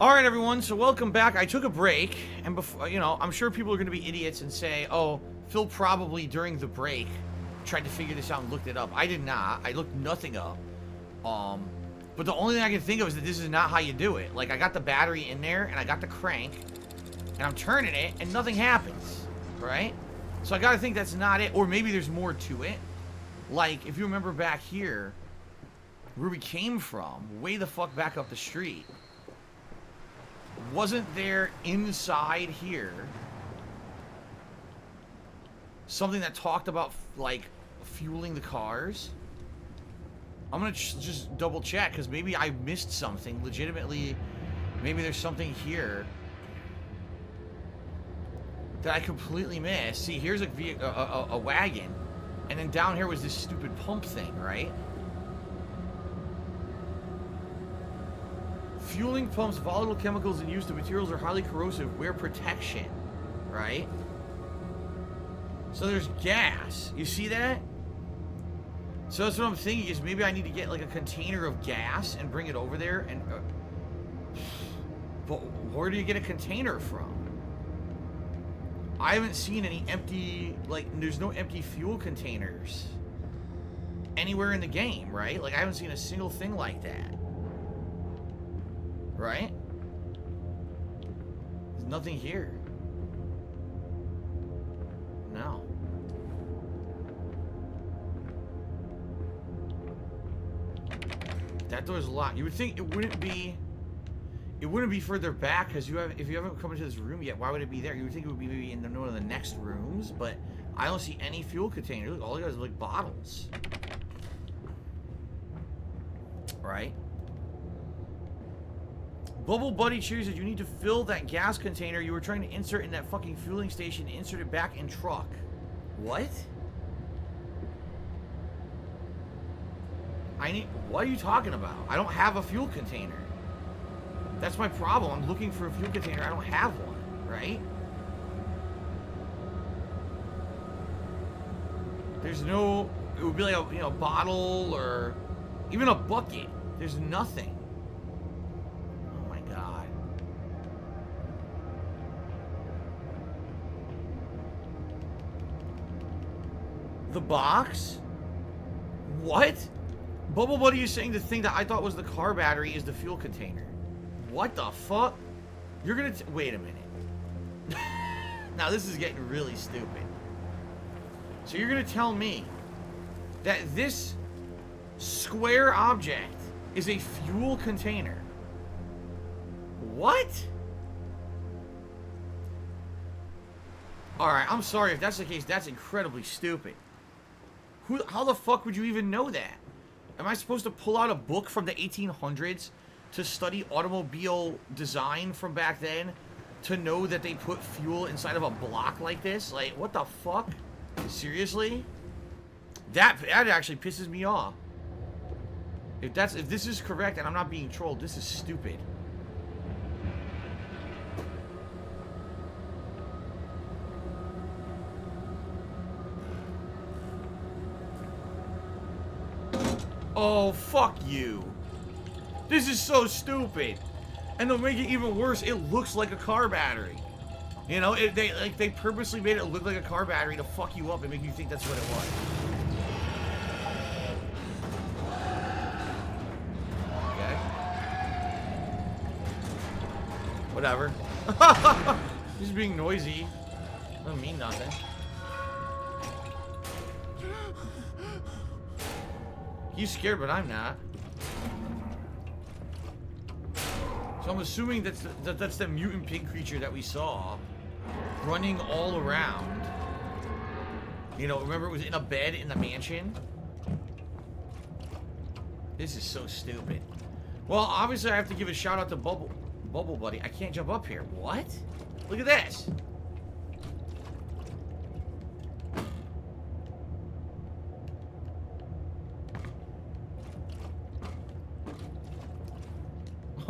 Alright everyone, so welcome back. I took a break, and before, you know, I'm sure people are going to be idiots and say, oh, Phil probably during the break tried to figure this out and looked it up. I did not. I looked nothing up. But the only thing I can think of is that this is not how you do it. Like, I got the battery in there, and I got the crank, and I'm turning it, and nothing happens, right? So I gotta think that's not it, or maybe there's more to it. Like, if you remember back here, where we came from, way the fuck back up the street, wasn't there inside here something that talked about, like, fueling the cars? I'm gonna just double check, because maybe I missed something. Legitimately, maybe there's something here that I completely missed. See, here's a wagon, and then down here was this stupid pump thing, right? Fueling pumps, volatile chemicals in use, the materials are highly corrosive. Wear protection, right? So there's gas. You see that? So that's what I'm thinking, is maybe I need to get like a container of gas and bring it over there. And but where do you get a container from? I haven't seen any empty, like, there's no empty fuel containers anywhere in the game, right? Like, I haven't seen a single thing like that. Right? There's nothing here. No. That door's locked. You would think it wouldn't be further back, because if you haven't come into this room yet, why would it be there? You would think it would be maybe in one of the next rooms, but I don't see any fuel containers. Look, all you guys are like bottles. Right? Bubble Buddy cheers that you need to fill that gas container you were trying to insert in that fucking fueling station. Insert it back in truck. What? What are you talking about? I don't have a fuel container. That's my problem. I'm looking for a fuel container. I don't have one, right? There's no, it would be like a, you know, bottle or even a bucket. There's nothing. Oh my God. The box? What? Bubble Buddy is saying the thing that I thought was the car battery is the fuel container. What the fuck? You're gonna wait a minute. Now this is getting really stupid. So you're gonna tell me that this square object is a fuel container? What? Alright, I'm sorry if that's the case. That's incredibly stupid. How the fuck would you even know that? Am I supposed to pull out a book from the 1800s to study automobile design from back then to know that they put fuel inside of a block like this? Like, what the fuck? Seriously? That actually pisses me off. If this is correct and I'm not being trolled, this is stupid. Oh, fuck you. This is so stupid. And to make it even worse, it looks like a car battery. You know, they purposely made it look like a car battery to fuck you up and make you think that's what it was. Okay. Whatever. Just being noisy. Doesn't mean nothing. He's scared, but I'm not. So I'm assuming that's the mutant pig creature that we saw running all around. You know, remember it was in a bed in the mansion? This is so stupid. Well, obviously I have to give a shout out to Bubble Buddy. I can't jump up here. What? Look at this.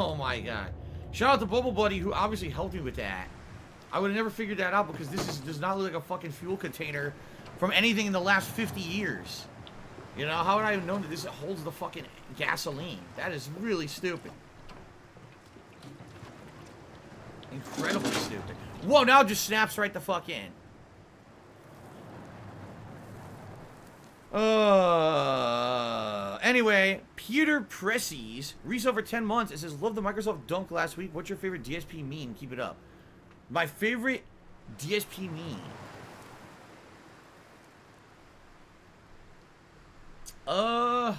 Oh my God. Shout out to Bubble Buddy, who obviously helped me with that. I would have never figured that out because this does not look like a fucking fuel container from anything in the last 50 years. You know, how would I have known that this holds the fucking gasoline? That is really stupid. Incredibly stupid. Whoa, now it just snaps right the fuck in. Anyway, Peter Presses, Reese over 10 months. It says, love the Microsoft dunk last week. What's your favorite DSP meme? Keep it up. My favorite DSP meme. I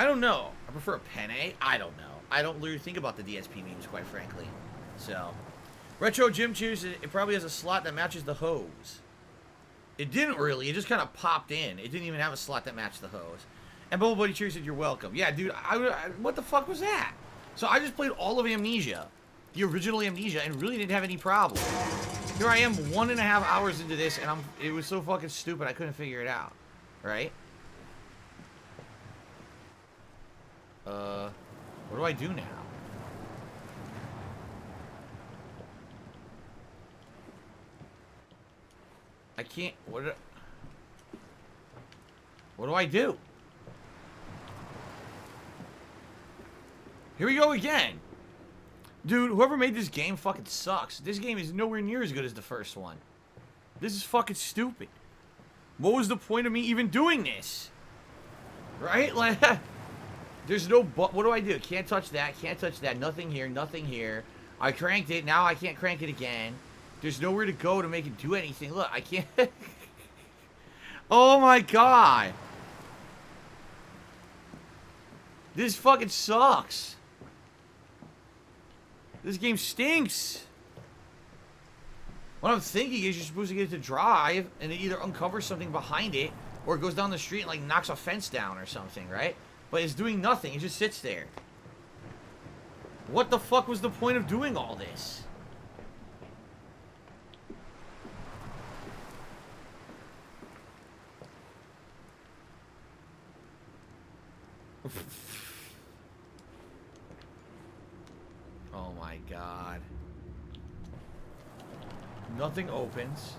don't know. I prefer a penne. I don't know. I don't really think about the DSP memes, quite frankly. So, Retro Jim Chews, it probably has a slot that matches the hose. It didn't really. It just kind of popped in. It didn't even have a slot that matched the hose. And Bubble Buddy Cheers said, you're welcome. Yeah, dude, what the fuck was that? So I just played all of Amnesia, the original Amnesia, and really didn't have any problem. Here I am 1.5 hours into this, and it was so fucking stupid I couldn't figure it out. Right? What do I do now? I can't, what do I do? Here we go again. Dude, whoever made this game fucking sucks. This game is nowhere near as good as the first one. This is fucking stupid. What was the point of me even doing this? Right? Like, there's no what do I do? Can't touch that, can't touch that. Nothing here, nothing here. I cranked it, now I can't crank it again. There's nowhere to go to make it do anything. Look, I can't. Oh my god. This fucking sucks. This game stinks. What I'm thinking is you're supposed to get it to drive, and it either uncovers something behind it, or it goes down the street and like knocks a fence down or something, right? But it's doing nothing. It just sits there. What the fuck was the point of doing all this? Oh my god. Nothing opens.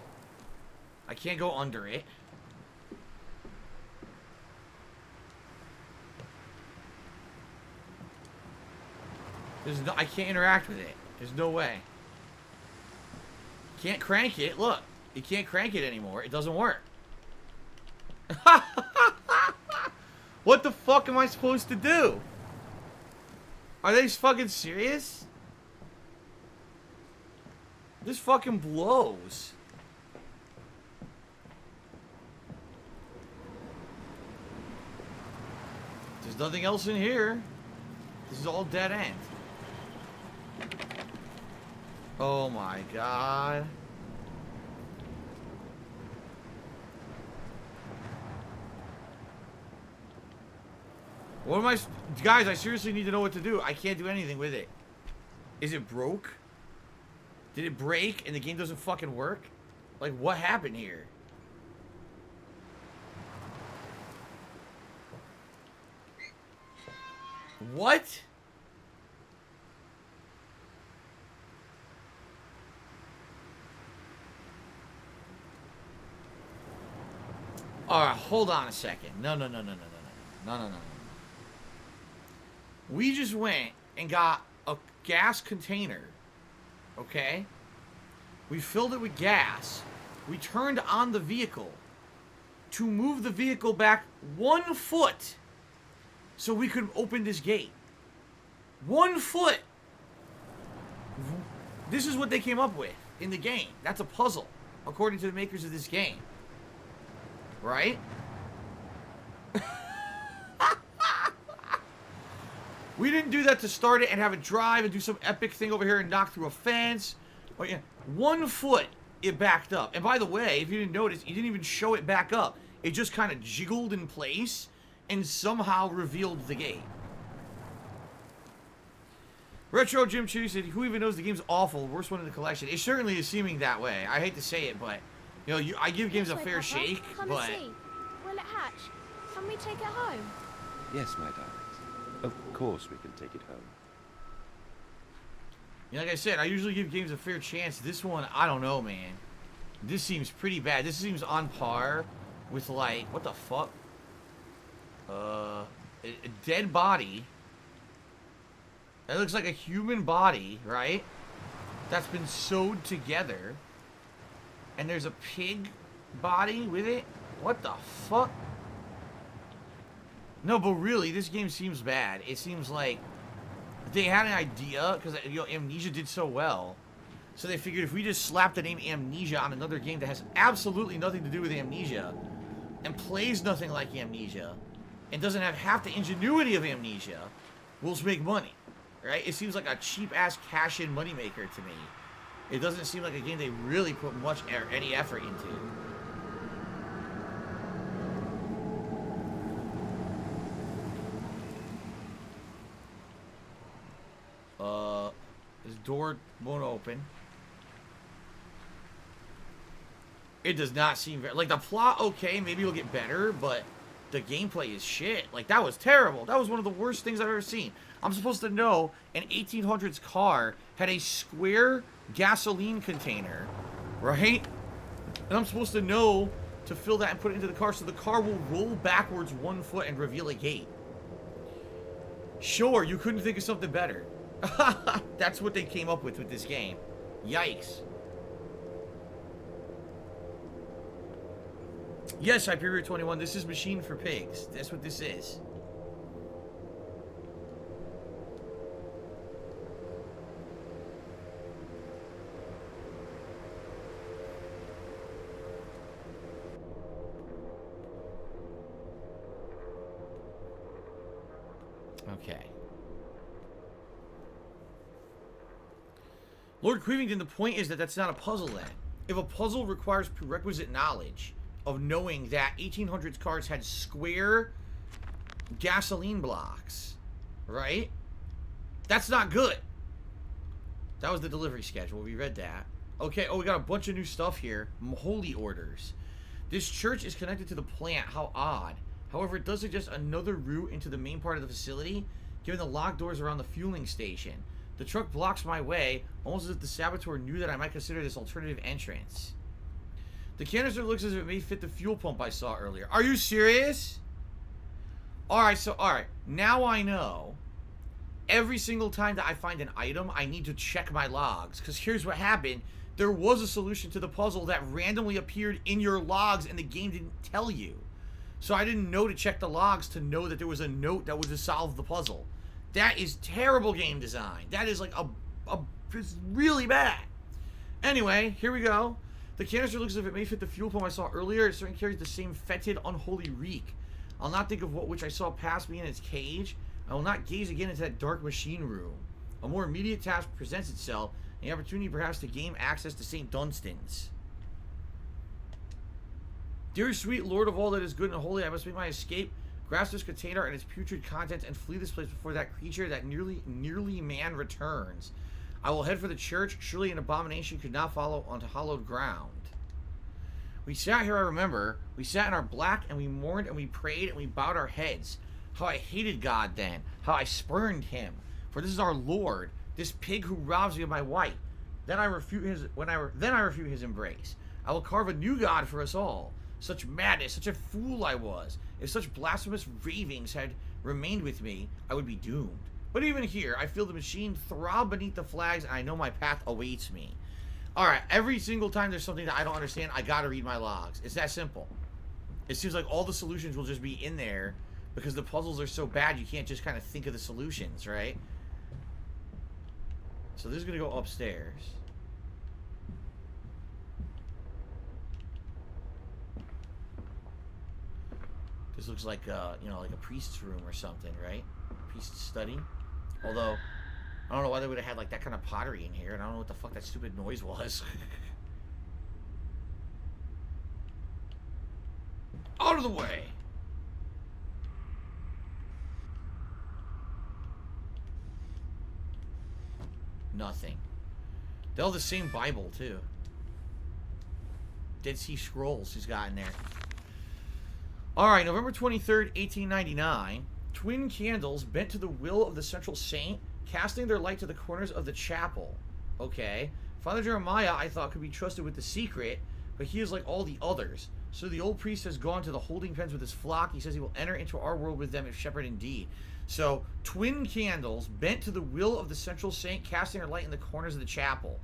I can't go under it. I can't interact with it. There's no way. Can't crank it. Look, you can't crank it anymore. It doesn't work. What the fuck am I supposed to do? Are they fucking serious? This fucking blows. There's nothing else in here. This is all dead end. Oh my god. What am I... Guys, I seriously need to know what to do. I can't do anything with it. Is it broke? Did it break and the game doesn't fucking work? Like, what happened here? What? Alright, hold on a second. No. We just went and got a gas container. Okay? We filled it with gas. We turned on the vehicle to move the vehicle back 1 foot so we could open this gate. 1 foot! This is what they came up with in the game. That's a puzzle, according to the makers of this game. Right? We didn't do that to start it and have it drive and do some epic thing over here and knock through a fence. Oh, yeah. 1 foot, it backed up. And by the way, if you didn't notice, you didn't even show it back up. It just kind of jiggled in place and somehow revealed the gate. Retro Jim Chew said, who even knows the game's awful? Worst one in the collection. It certainly is seeming that way. I hate to say it, but, you know, I give games a fair shake, Come but... and see. Will it hatch? Can we take it home? Yes, my darling. Of course we can take it home. Yeah, like I said, I usually give games a fair chance. This one, I don't know, man. This seems pretty bad. This seems on par with, like, what the fuck? A dead body It looks like a human body, right? That's been sewed together. And there's a pig body with it? What the fuck? No, but really, this game seems bad. It seems like they had an idea, because Amnesia did so well. So they figured if we just slap the name Amnesia on another game that has absolutely nothing to do with Amnesia, and plays nothing like Amnesia, and doesn't have half the ingenuity of Amnesia, we'll just make money. Right? It seems like a cheap-ass cash-in moneymaker to me. It doesn't seem like a game they really put much any effort into. This door won't open. It does not seem very... Like, the plot, okay, maybe it'll get better, but the gameplay is shit. Like, that was terrible. That was one of the worst things I've ever seen. I'm supposed to know an 1800s car had a square gasoline container, right? And I'm supposed to know to fill that and put it into the car so the car will roll backwards 1 foot and reveal a gate. Sure, you couldn't think of something better. That's what they came up with this game. Yikes. Yes, Hyperior 21, this is Machine for Pigs. That's what this is. Okay. Lord Queevington, the point is that that's not a puzzle then. If a puzzle requires prerequisite knowledge of knowing that 1800s cars had square gasoline blocks, right? That's not good. That was the delivery schedule. We read that. Okay, oh, we got a bunch of new stuff here. Holy orders. This church is connected to the plant. How odd. However, it does suggest another route into the main part of the facility, given the locked doors around the fueling station. The truck blocks my way, almost as if the saboteur knew that I might consider this alternative entrance. The canister looks as if it may fit the fuel pump I saw earlier. Are you serious? Alright, now I know. Every single time that I find an item, I need to check my logs. Because here's what happened. There was a solution to the puzzle that randomly appeared in your logs and the game didn't tell you. So I didn't know to check the logs to know that there was a note that was to solve the puzzle. That is terrible game design. That is like it's really bad. Anyway, here we go. The canister looks as if it may fit the fuel pump I saw earlier. It certainly carries the same fetid, unholy reek. I'll not think of which I saw pass me in its cage. I will not gaze again into that dark machine room. A more immediate task presents itself, the opportunity perhaps to gain access to St. Dunstan's. Dear sweet Lord of all that is good and holy, I must make my escape, grasp this container and its putrid contents, and flee this place before that creature, that nearly man, returns. I will head for the church. Surely an abomination could not follow onto hallowed ground. We sat here, I remember. We sat in our black, and we mourned, and we prayed, and we bowed our heads. How I hated God then. How I spurned him. For this is our Lord, this pig who robs me of my wife. Then I refute his embrace. I will carve a new God for us all. Such madness, such a fool I was. If such blasphemous ravings had remained with me, I would be doomed. But even here, I feel the machine throb beneath the flags, and I know my path awaits me. Alright, every single time there's something that I don't understand, I gotta read my logs. It's that simple. It seems like all the solutions will just be in there, because the puzzles are so bad, you can't just kind of think of the solutions, right? So this is gonna go upstairs. This looks like, you know, like a priest's room or something, right? Priest's study. Although, I don't know why they would have had, like, that kind of pottery in here, and I don't know what the fuck that stupid noise was. Out of the way! Nothing. They all have the same Bible, too. Dead Sea Scrolls he's got in there. Alright, November 23rd, 1899. Twin candles bent to the will of the central saint, casting their light to the corners of the chapel. Okay. Father Jeremiah, I thought, could be trusted with the secret, but he is like all the others. So the old priest has gone to the holding pens with his flock. He says he will enter into our world with them if shepherd indeed. So, twin candles bent to the will of the central saint, casting their light in the corners of the chapel.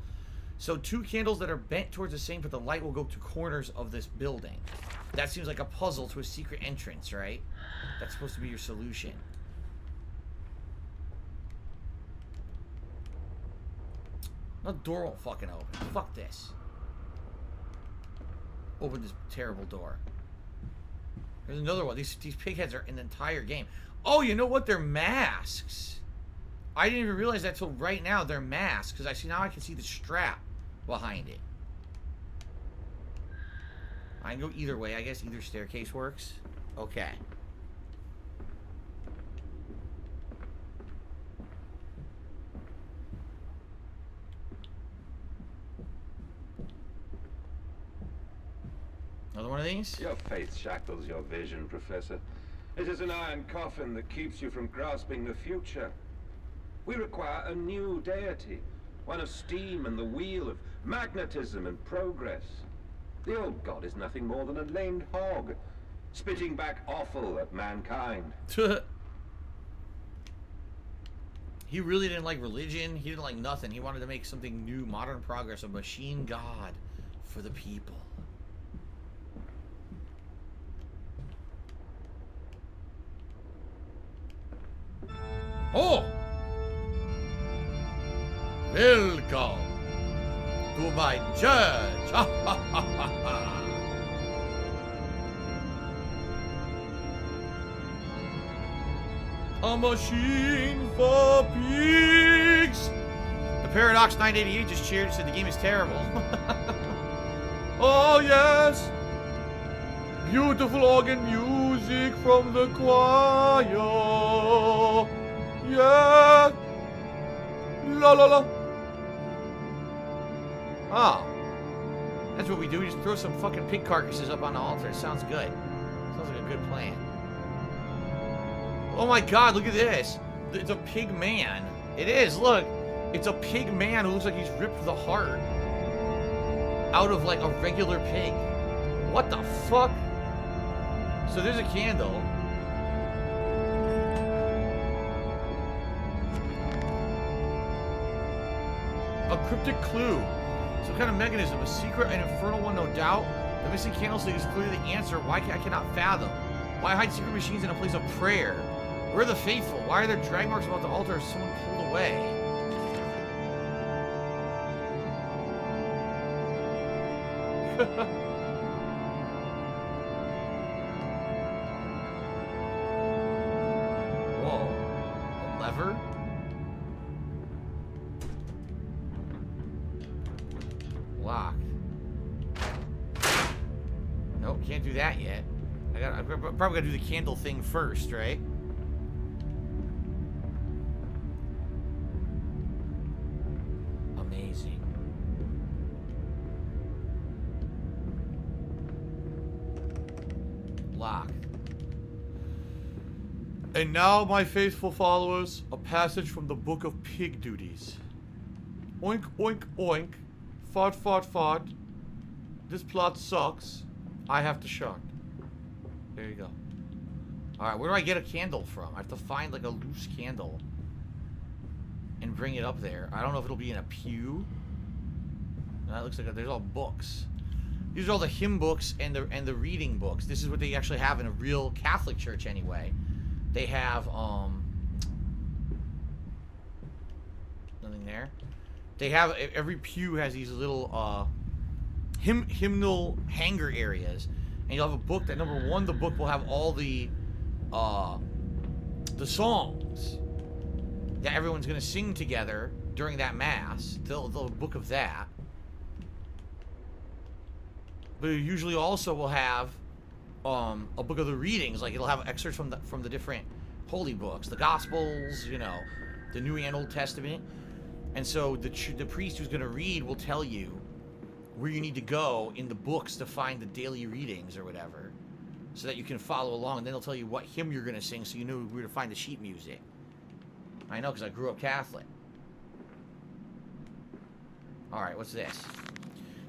So, 2 candles that are bent towards the saint, but the light will go to corners of this building. That seems like a puzzle to a secret entrance, right? That's supposed to be your solution. No, door won't fucking open. Fuck this. Open this terrible door. There's another one. These pig heads are in the entire game. Oh, you know what? They're masks. I didn't even realize that till right now. They're masks. Because now I can see the strap behind it. I can go either way. I guess either staircase works. Okay. Another one of these? Your faith shackles your vision, Professor. It is an iron coffin that keeps you from grasping the future. We require a new deity, one of steam and the wheel, of magnetism and progress. The old god is nothing more than a lamed hog, spitting back offal at mankind. He really didn't like religion. He didn't like nothing. He wanted to make something new, modern progress, a machine god for the people. Oh! Welcome to my church! Ha ha ha ha ha! A machine for pigs! The Paradox 988 just cheered and said the game is terrible. Oh yes! Beautiful organ music from the choir. Yeah! La la la! Oh. That's what we do. We just throw some fucking pig carcasses up on the altar. Sounds good. Sounds like a good plan. Oh my god, look at this. It's a pig man. It is, look. It's a pig man who looks like he's ripped the heart out of like a regular pig. What the fuck? So there's a candle. A cryptic clue. Some kind of mechanism. A secret and infernal one, no doubt. The missing candlestick is clearly the answer. Why I cannot fathom. Why hide secret machines in a place of prayer? Where are the faithful? Why are there drag marks about the altar if someone pulled away? Whoa. A lever? Locked. Nope, can't do that yet. I'm probably gotta do the candle thing first, right? Amazing. Locked. And now, my faithful followers, a passage from the Book of Pig Duties. Oink, oink, oink. Fart, fart, fart. This plot sucks. I have to shark. There you go. Alright, where do I get a candle from? I have to find like a loose candle and bring it up there. I don't know if it'll be in a pew. That looks like there's all books. These are all the hymn books and the reading books. This is what they actually have in a real Catholic church anyway. They have nothing there. They have, every pew has these little hymnal hanger areas, and you'll have a book that, number one, the book will have all the songs that everyone's gonna sing together during that mass. The book of that. But it usually also will have a book of the readings, like it'll have excerpts from the different holy books, the Gospels, you know, the New and Old Testament. And so the priest who's going to read will tell you where you need to go in the books to find the daily readings or whatever, so that you can follow along. And then they'll tell you what hymn you're going to sing, so you know where to find the sheet music. I know, because I grew up Catholic. All right, what's this?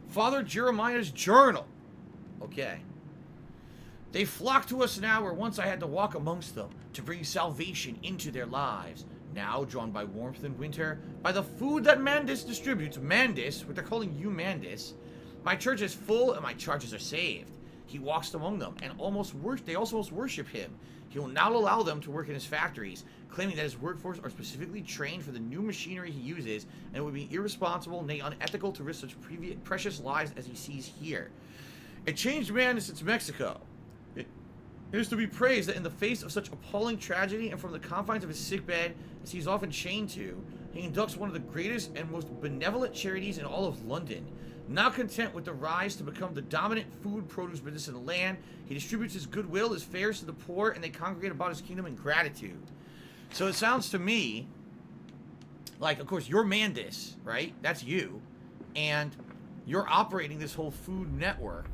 Father Jeremiah's journal. Okay. They flock to us now where once I had to walk amongst them to bring salvation into their lives. Now, drawn by warmth and winter, by the food that Mandis distributes, Mandis, what they're calling you Mandis, my church is full and my charges are saved. He walks among them and they almost worship him. He will not allow them to work in his factories, claiming that his workforce are specifically trained for the new machinery he uses, and it would be irresponsible, nay unethical, to risk such precious lives as he sees here. A changed man is since Mexico. It is to be praised that in the face of such appalling tragedy and from the confines of his sickbed, as he is often chained to, he conducts one of the greatest and most benevolent charities in all of London. Not content with the rise to become the dominant food produce business in the land, he distributes his goodwill, his fares to the poor, and they congregate about his kingdom in gratitude. So it sounds to me like, of course, you're Mandis, right? That's you. And you're operating this whole food network,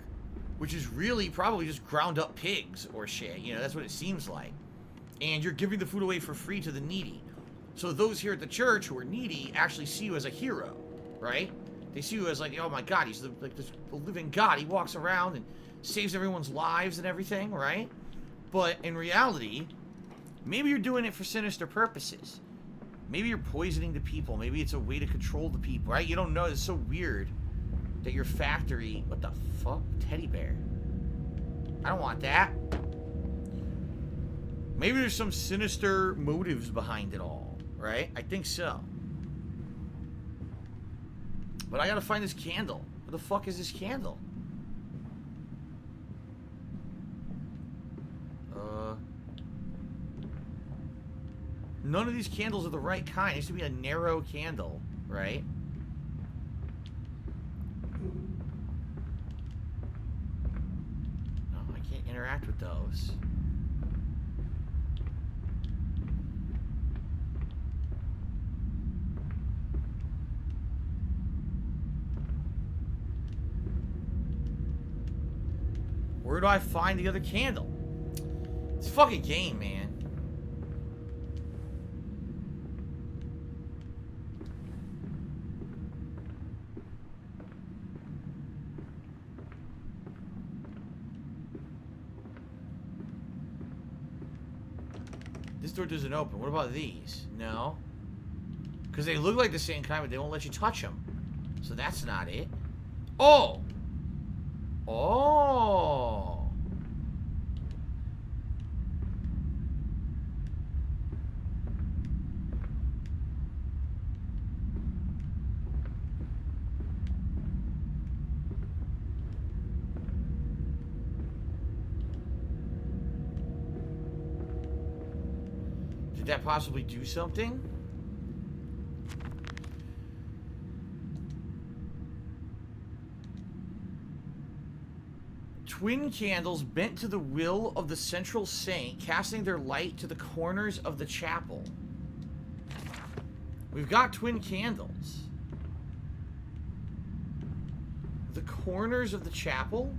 which is really probably just ground up pigs or shit. You know, that's what it seems like. And you're giving the food away for free to the needy. So those here at the church who are needy actually see you as a hero, right? They see you as like, oh my God, he's like this living God. He walks around and saves everyone's lives and everything, right? But in reality, maybe you're doing it for sinister purposes. Maybe you're poisoning the people. Maybe it's a way to control the people, right? You don't know. It's so weird that your factory... What the fuck? Teddy bear. I don't want that. Maybe there's some sinister motives behind it all, right? I think so. But I gotta find this candle. Where the fuck is this candle? None of these candles are the right kind. It needs to be a narrow candle, right? No, I can't interact with those. Where do I find the other candle? It's a fucking game, man. This door doesn't open. What about these? No. Because they look like the same kind, but they won't let you touch them. So that's not it. Oh! Oh! Did that possibly do something? Twin candles bent to the will of the central saint, casting their light to the corners of the chapel. We've got twin candles. The corners of the chapel?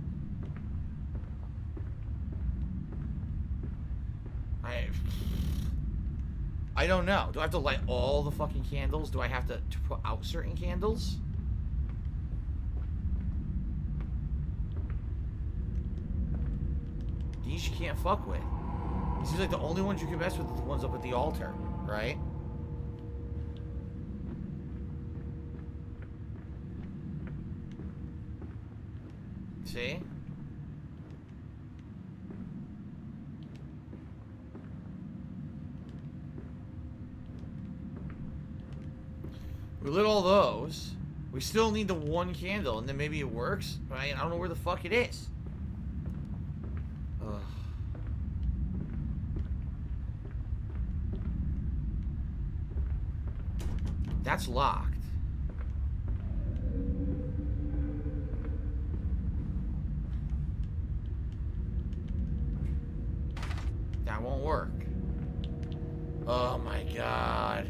I don't know. Do I have to light all the fucking candles? Do I have to put out certain candles? These you can't fuck with. It seems like the only ones you can mess with are the ones up at the altar, right? See? We lit all those. We still need the one candle, and then maybe it works, right? I don't know where the fuck it is. Ugh. That's locked. That won't work. Oh my God.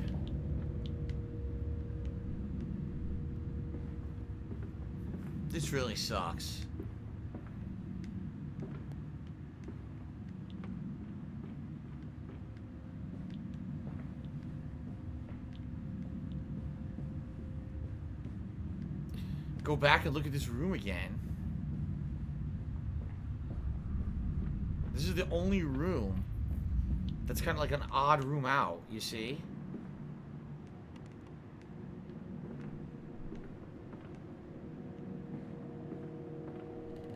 This really sucks. Go back and look at this room again. the only room that's kind of like an odd room out, you see?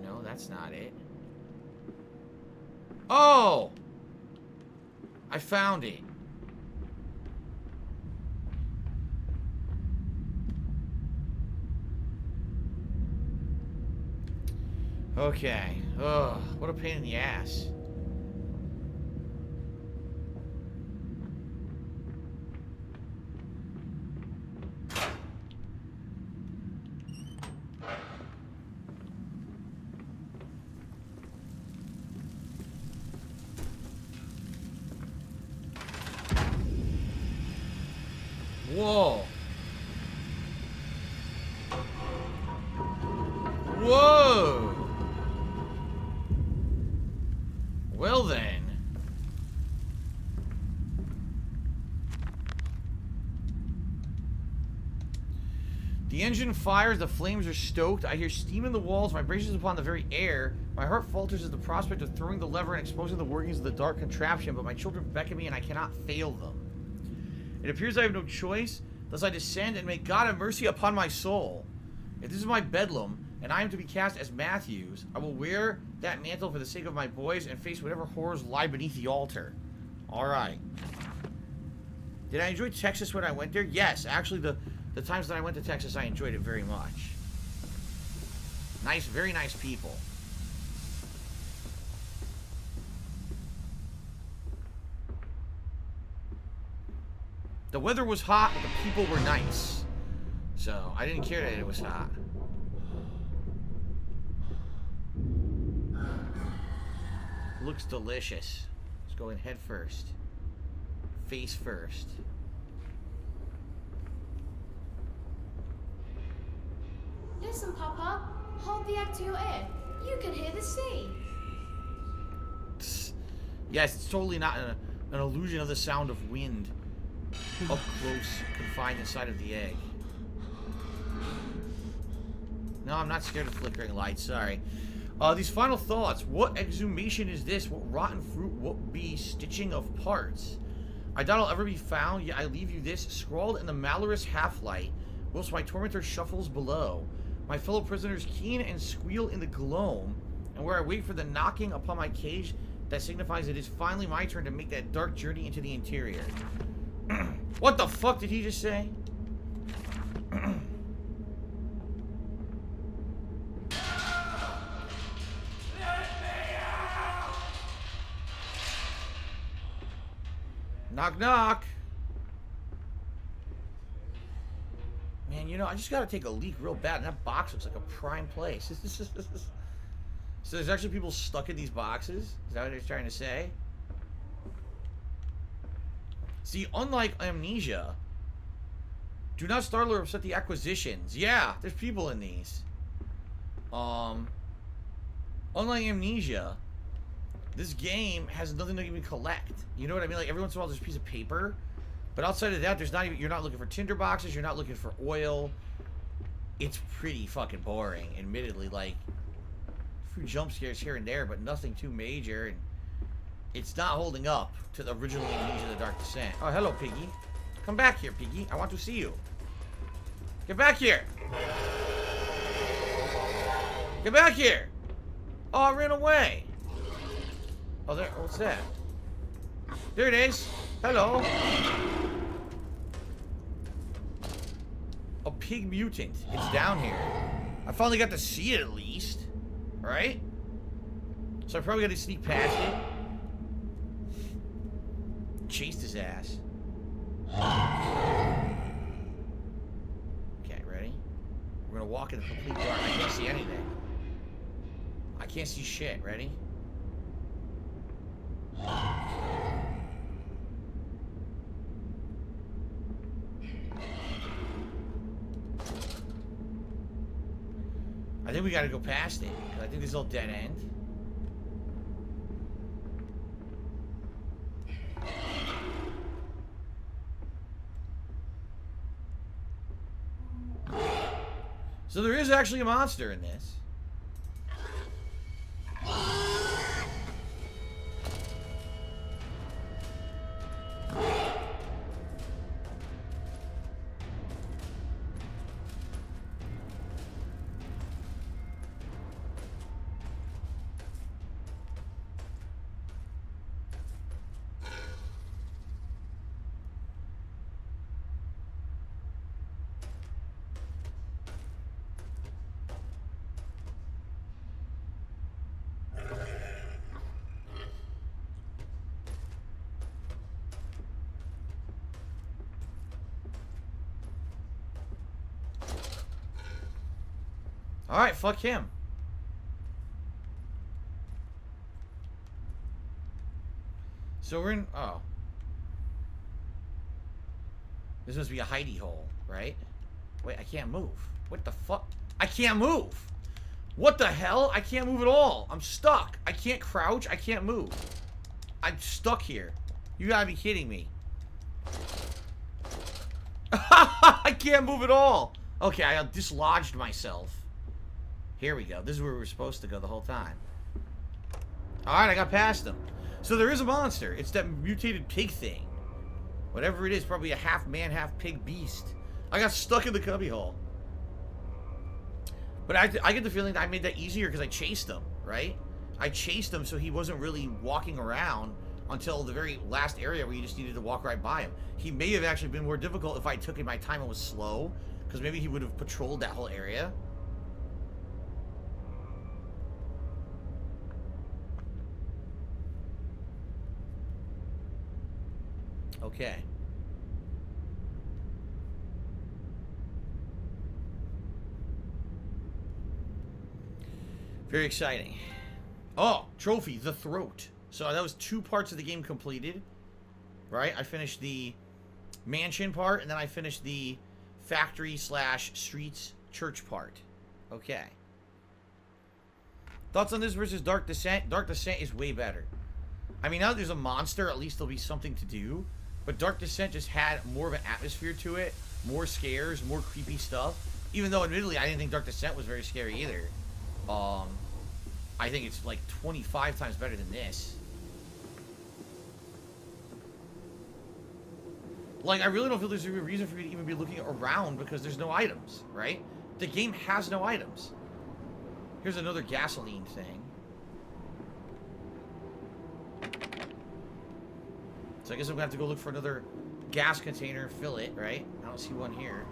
No, that's not it. Oh! I found it. Okay. Ugh, what a pain in the ass. Whoa. Whoa. Well then. The engine fires, the flames are stoked. I hear steam in the walls, vibrations upon the very air. My heart falters at the prospect of throwing the lever and exposing the workings of the dark contraption, but my children beckon me and I cannot fail them. It appears I have no choice, thus I descend and may God have mercy upon my soul. If this is my bedlam, and I am to be cast as Matthews, I will wear that mantle for the sake of my boys and face whatever horrors lie beneath the altar. Alright. Did I enjoy Texas when I went there? Yes, actually the times that I went to Texas, I enjoyed it very much. Nice, very nice people. The weather was hot, but the people were nice. So, I didn't care that it was hot. Looks delicious. Let's go in head first. Face first. Listen, Papa. Hold the egg to your ear. You can hear the sea. Yes, it's totally not an illusion of the sound of wind. Up close, confined inside of the egg. No, I'm not scared of flickering lights, sorry. These final thoughts. What exhumation is this? What rotten fruit? What be stitching of parts? I doubt I'll ever be found, yet I leave you this, scrawled in the malarious half-light, whilst my tormentor shuffles below. My fellow prisoners keen and squeal in the gloam, and where I wait for the knocking upon my cage, that signifies it is finally my turn to make that dark journey into the interior. What the fuck did he just say? Knock, knock. Man, you know, I just gotta take a leak real bad, and that box looks like a prime place. So there's actually people stuck in these boxes? Is that what they're trying to say? See, unlike Amnesia, do not startle or upset the acquisitions. Yeah, there's people in these. Unlike Amnesia, this game has nothing to even collect. You know what I mean? Like, every once in a while there's a piece of paper, but outside of that, there's not even, you're not looking for tinder boxes, you're not looking for oil. It's pretty fucking boring, admittedly. Like, a few jump scares here and there, but nothing too major, and it's not holding up to the original Amnesia: The Dark Descent. Oh, hello, Piggy. Come back here, Piggy. I want to see you. Get back here. Get back here. Oh, I ran away. Oh, there. What's that? There it is. Hello. A pig mutant. It's down here. I finally got to see it at least. Right? So I probably got to sneak past it. Chased his ass. Okay, ready? We're gonna walk in the complete dark. I can't see anything. I can't see shit. Ready? I think we gotta go past it. I think this is all dead end. So there is actually a monster in this. Alright, fuck him. So we're in... Oh. This must be a hidey hole, right? Wait, I can't move. What the fuck? I can't move! What the hell? I can't move at all. I'm stuck. I can't crouch. I can't move. I'm stuck here. You gotta be kidding me. I can't move at all. Okay, I dislodged myself. Here we go. This is where we were supposed to go the whole time. Alright, I got past him. So there is a monster. It's that mutated pig thing. Whatever it is, probably a half man, half pig beast. I got stuck in the cubbyhole. But I get the feeling that I made that easier because I chased him, right? I chased him so he wasn't really walking around until the very last area where you just needed to walk right by him. He may have actually been more difficult if I took my time and was slow, because maybe he would have patrolled that whole area. Okay. Very exciting. Oh, trophy, the throat. So that was 2 parts of the game completed, right? I finished the mansion part, and then I finished the factory / streets church part. Okay. Thoughts on this versus Dark Descent? Dark Descent is way better. I mean, now that there's a monster, at least there'll be something to do. But Dark Descent just had more of an atmosphere to it, more scares, more creepy stuff. Even though, admittedly, I didn't think Dark Descent was very scary either. I think it's like 25 times better than this. Like, I really don't feel there's a reason for me to even be looking around because there's no items, right? The game has no items. Here's another gasoline thing. So I guess I'm gonna have to go look for another gas container and fill it, right? I don't see one here.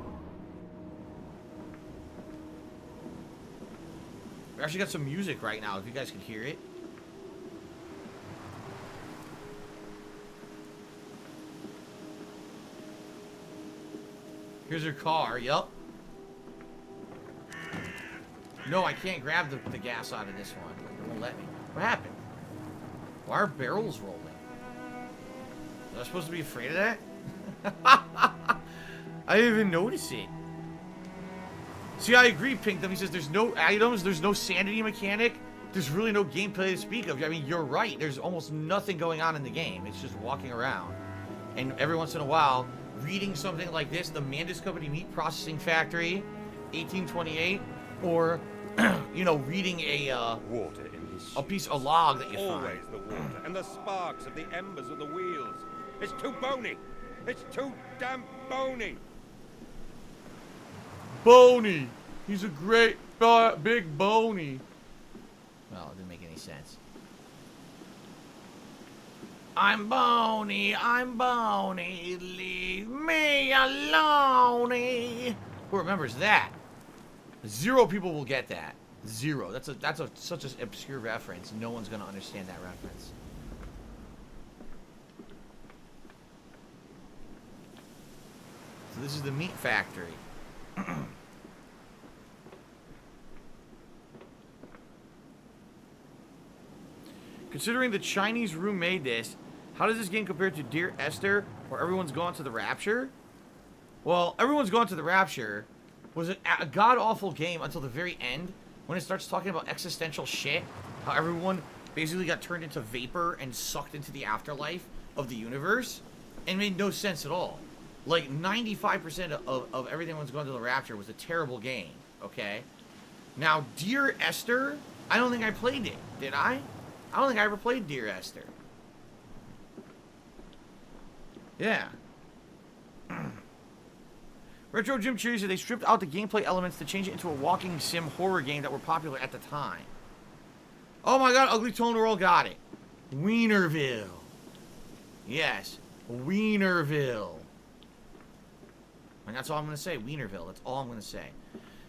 We actually got some music right now, if you guys can hear it. Here's your car, yup. No, I can't grab the gas out of this one. It won't let me. What happened? Why are barrels rolling? Was I supposed to be afraid of that? I didn't even notice it. See, I agree, Pinkdom. He says there's no items, there's no sanity mechanic, there's really no gameplay to speak of. I mean, you're right. There's almost nothing going on in the game. It's just walking around. And every once in a while, reading something like this, the Mandis Company Meat Processing Factory, 1828, or, you know, reading a Water in his piece of log that you find. Always the water and the sparks of the embers of the wheels. It's too bony. It's too damn bony. Bony. He's a great big bony. Well, it didn't make any sense. I'm bony, leave me alone. Who remembers that? 0 people will get that. 0. That's such an obscure reference. No one's gonna understand that reference. So this is the meat factory. Considering the Chinese room made this, how does this game compare to Dear Esther, where everyone's gone to the Rapture? Well, Everyone's Gone to the Rapture was a god-awful game until the very end, when it starts talking about existential shit, how everyone basically got turned into vapor and sucked into the afterlife of the universe, and made no sense at all. Like, 95% of Everyone's Gone to the Rapture was a terrible game, okay? Now, Dear Esther, I don't think I played it, did I? I don't think I ever played Dear Esther. Yeah. Retro Jim Cherry said they stripped out the gameplay elements to change it into a walking sim horror game that were popular at the time. Oh my god, Ugly Tone World got it. Wienerville. Yes, Wienerville. And that's all I'm going to say, Wienerville. That's all I'm going to say.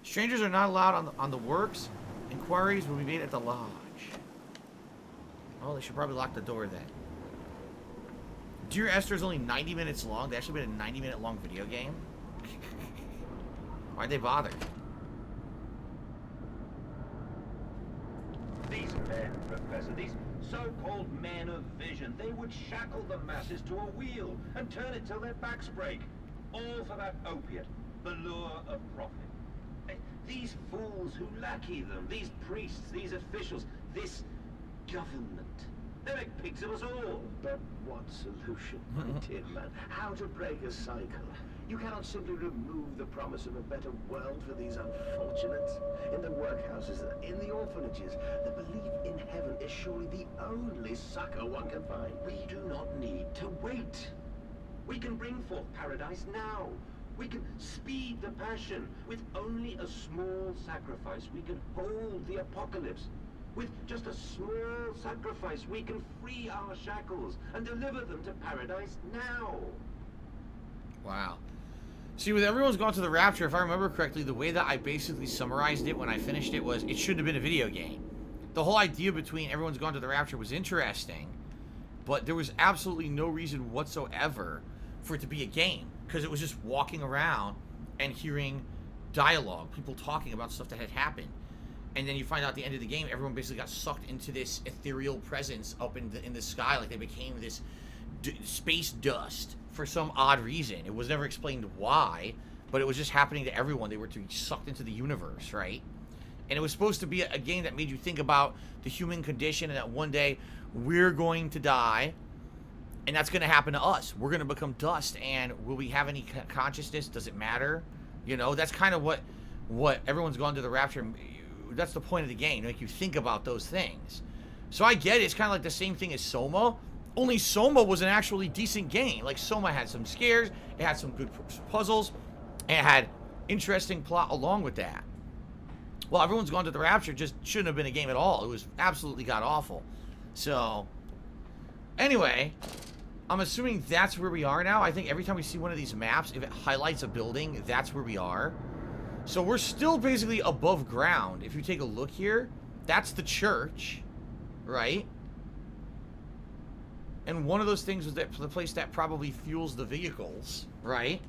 Strangers are not allowed on the works. Inquiries will be made at the lodge. Oh, they should probably lock the door then. Dear Esther is only 90 minutes long. They actually made a 90-minute long video game. Why'd they bother? These men, Professor, these so-called men of vision, they would shackle the masses to a wheel and turn it till their backs break. All for that opiate, the lure of profit. These fools who lackey them, these priests, these officials, this government, they make pigs of us all. But what solution, my dear man? How to break a cycle? You cannot simply remove the promise of a better world for these unfortunates. In the workhouses, in the orphanages, the belief in heaven is surely the only succor one can find. We do not need to wait. We can bring forth paradise now. We can speed the passion. With only a small sacrifice, we can hold the apocalypse. With just a small sacrifice, we can free our shackles and deliver them to paradise now. Wow. See, with everyone's gone to the rapture, if I remember correctly, the way that I basically summarized it when I finished it was it shouldn't have been a video game. The whole idea between everyone's gone to the rapture was interesting, but there was absolutely no reason whatsoever for it to be a game, because it was just walking around and hearing dialogue, people talking about stuff that had happened. And then you find out at the end of the game, everyone basically got sucked into this ethereal presence up in the sky, like they became this space dust for some odd reason. It was never explained why, but it was just happening to everyone. They were to be sucked into the universe, right? And it was supposed to be a game that made you think about the human condition and that one day we're going to die, and that's going to happen to us. We're going to become dust, and will we have any consciousness? Does it matter? You know, that's kind of what everyone's gone to the rapture. That's the point of the game, to make you think about those things. So I get it. It's kind of like the same thing as Soma. Only Soma was an actually decent game. Like, Soma had some scares, it had some good puzzles, and it had interesting plot along with that. Well, everyone's gone to the rapture just shouldn't have been a game at all. It was absolutely god-awful. So, anyway, I'm assuming that's where we are now. I think every time we see one of these maps, if it highlights a building, that's where we are. So we're still basically above ground. If you take a look here, that's the church, right? And one of those things was that the place that probably fuels the vehicles, right?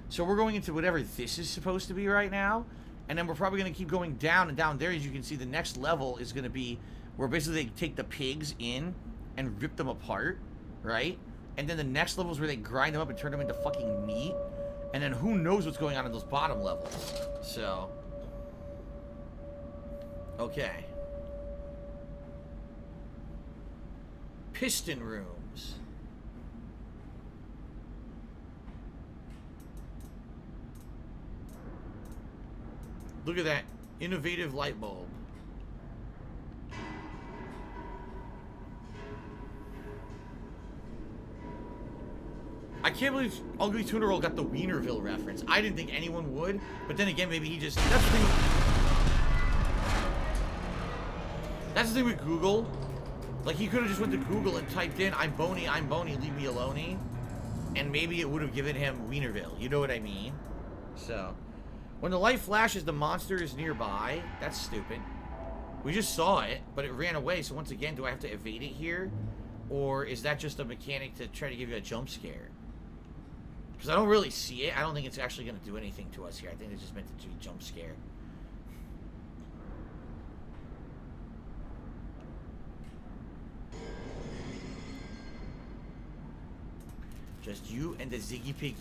So we're going into whatever this is supposed to be right now. And then we're probably going to keep going down, and down there, as you can see, the next level is going to be where basically they take the pigs in and rip them apart, right? And then the next level is where they grind them up and turn them into fucking meat. And then who knows what's going on in those bottom levels. So, okay. Piston rooms. Look at that innovative light bulb. I can't believe Ugly Tuna Roll got the Wienerville reference. I didn't think anyone would, but then again, maybe he just... That's the thing with Google. Like, he could have just went to Google and typed in, I'm bony, leave me alone. And maybe it would have given him Wienerville. You know what I mean? So, when the light flashes, the monster is nearby. That's stupid. We just saw it, but it ran away. So once again, do I have to evade it here? Or is that just a mechanic to try to give you a jump scare? Because I don't really see it. I don't think it's actually going to do anything to us here. I think it's just meant to be a jump scare. Just you and the Ziggy Piggy.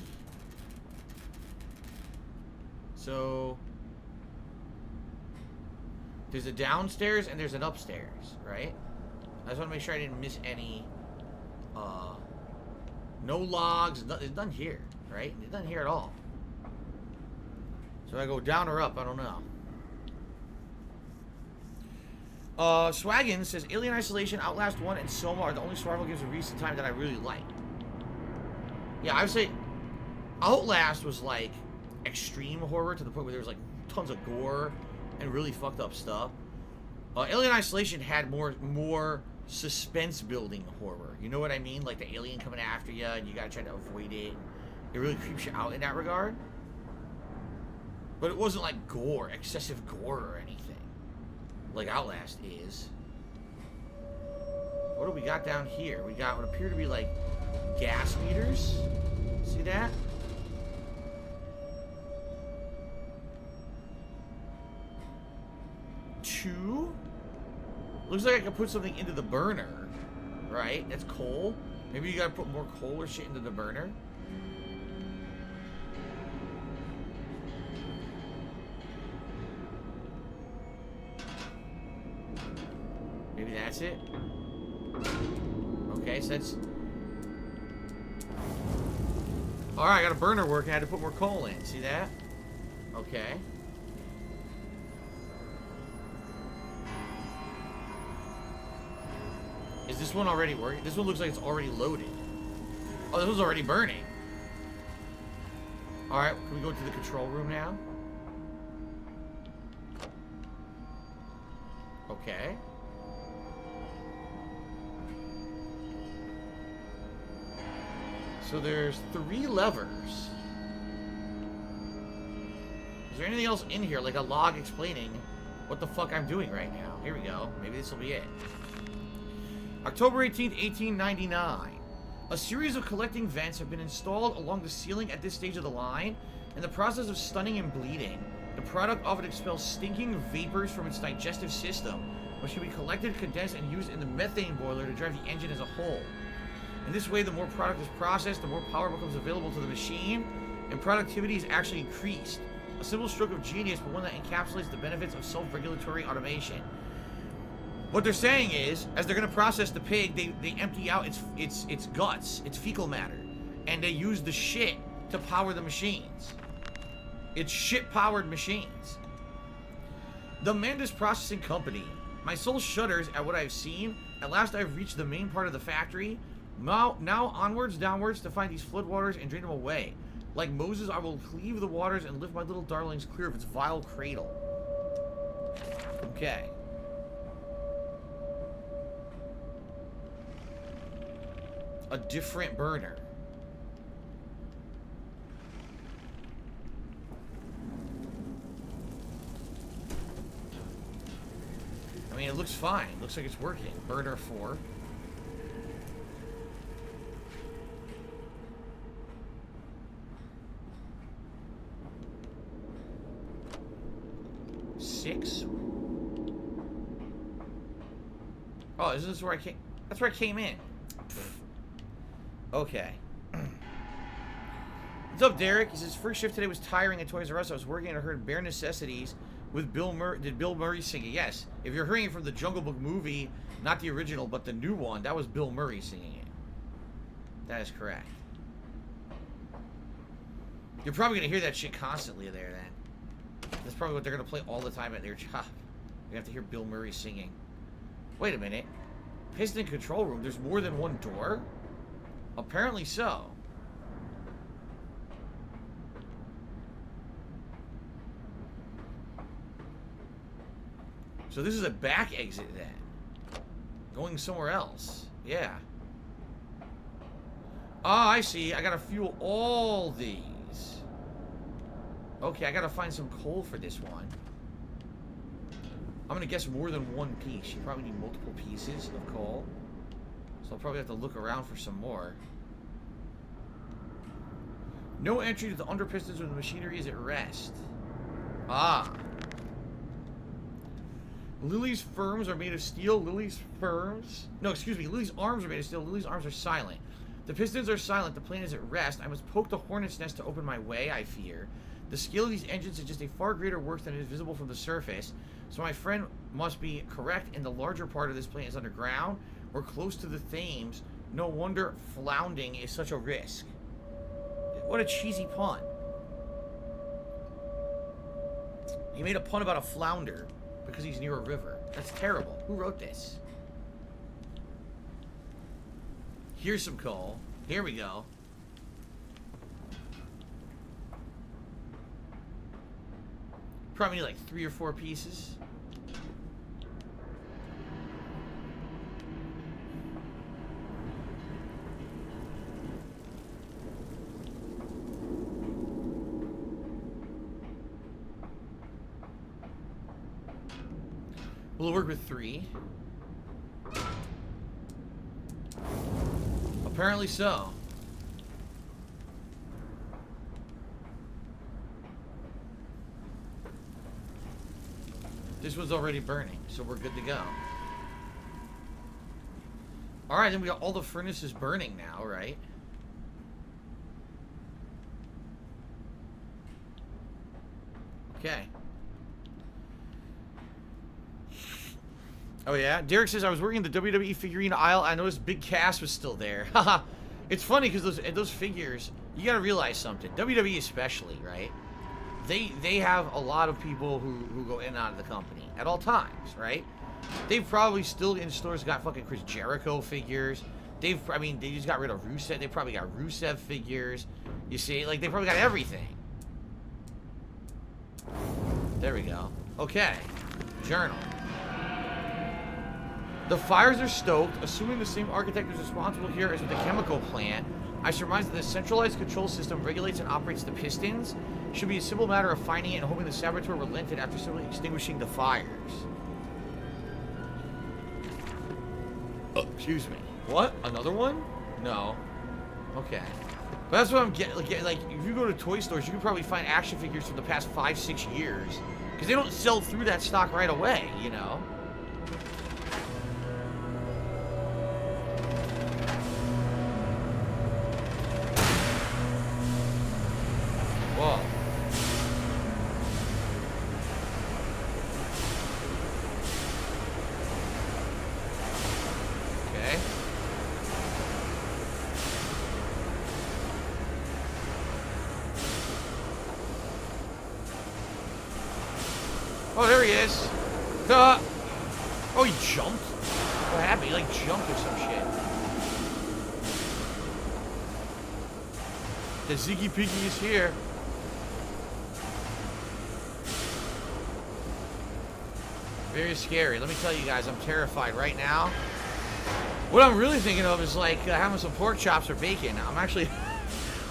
So, there's a downstairs and there's an upstairs, right? I just want to make sure I didn't miss any, no logs, there's none here, right? There's none here at all. So I go down or up, I don't know. Swaggin says, Alien Isolation, Outlast 1, and Soma are the only survival games of recent time that I really like. Yeah, I would say Outlast was like extreme horror to the point where there was like tons of gore and really fucked up stuff. Alien Isolation had more suspense building horror. You know what I mean? Like the alien coming after you and you gotta try to avoid it. It really creeps you out in that regard. But it wasn't like gore, excessive gore or anything, like Outlast is. What do we got down here? We got what appear to be like gas meters. See that? Two. Looks like I can put something into the burner. Right? That's coal. Maybe you gotta put more coal or shit into the burner. Maybe that's it. Okay, so that's... Alright, I got a burner working. I had to put more coal in. See that? Okay. Is this one already working? This one looks like it's already loaded. Oh, this one's already burning. Alright, can we go to the control room now? Okay. So there's 3 levers. Is there anything else in here, like a log explaining what the fuck I'm doing right now? Here we go. Maybe this will be it. October 18th, 1899. A series of collecting vents have been installed along the ceiling at this stage of the line. In the process of stunning and bleeding, the product often expels stinking vapors from its digestive system, which can be collected, condensed, and used in the methane boiler to drive the engine as a whole. In this way, the more product is processed, the more power becomes available to the machine, and productivity is actually increased. A simple stroke of genius, but one that encapsulates the benefits of self-regulatory automation. What they're saying is, as they're going to process the pig, they empty out its guts, its fecal matter, and they use the shit to power the machines. It's shit-powered machines. The Mandus Processing Company. My soul shudders at what I've seen. At last I've reached the main part of the factory. Now onwards, downwards to find these floodwaters and drain them away. Like Moses, I will cleave the waters and lift my little darlings clear of its vile cradle. Okay. A different burner. I mean, it looks fine. Looks like it's working. Burner 4. Six. Oh, is this where I came? That's where I came in. Okay. What's up, Derek? He says, first shift today was tiring at Toys R Us. I was working and I heard Bare Necessities with Bill Murray. Did Bill Murray sing it? Yes. If you're hearing it from the Jungle Book movie, not the original, but the new one, that was Bill Murray singing it. That is correct. You're probably going to hear that shit constantly there, then. That's probably what they're going to play all the time at their job. You have to hear Bill Murray singing. Wait a minute. Piston control room. There's more than one door? Apparently so. So this is a back exit then. Going somewhere else. Yeah. Ah, I see. I gotta fuel all these. Okay, I gotta find some coal for this one. I'm gonna guess more than one piece. You probably need multiple pieces of coal. So I'll probably have to look around for some more. No entry to the under pistons when the machinery is at rest. Ah. Lily's firms are made of steel. Lily's arms are made of steel. Lily's arms are silent. The pistons are silent. The plane is at rest. I must poke the hornet's nest to open my way, I fear. The scale of these engines is just a far greater work than is visible from the surface. So my friend must be correct, and the larger part of this plane is underground or close to the Thames. No wonder floundering is such a risk. What a cheesy pun. He made a pun about a flounder because he's near a river. That's terrible. Who wrote this? Here's some coal. Here we go. Probably need like 3 or 4 pieces. We'll work with 3. Apparently so. This was already burning, so we're good to go. Alright, then we got all the furnaces burning now, right? Okay. Oh yeah? Derek says, I was working in the WWE figurine aisle. I noticed Big Cass was still there. Haha. It's funny because those figures, you gotta realize something. WWE especially, right? They have a lot of people who go in and out of the company at all times, right? They've probably still in stores got fucking Chris Jericho figures. They just got rid of Rusev. They probably got Rusev figures. You see, like, they probably got everything. There we go. Okay. Journal. The fires are stoked. Assuming the same architect is responsible here as with the chemical plant, I surmise that the centralized control system regulates and operates the pistons. Should be a simple matter of finding it and hoping the saboteur relented after simply extinguishing the fires. Oh, excuse me. What? Another one? No. Okay. But that's what I'm getting. Like, if you go to toy stores, you can probably find action figures from the past 5-6 years. Because they don't sell through that stock right away, you know? Whoa. Okay. Oh, there he is. Oh, he jumped? What happened? He, like, jumped or some shit. The Ziggy Piggy is here. Very scary. Let me tell you guys, I'm terrified right now. What I'm really thinking of is, like, having some pork chops or bacon. I'm actually...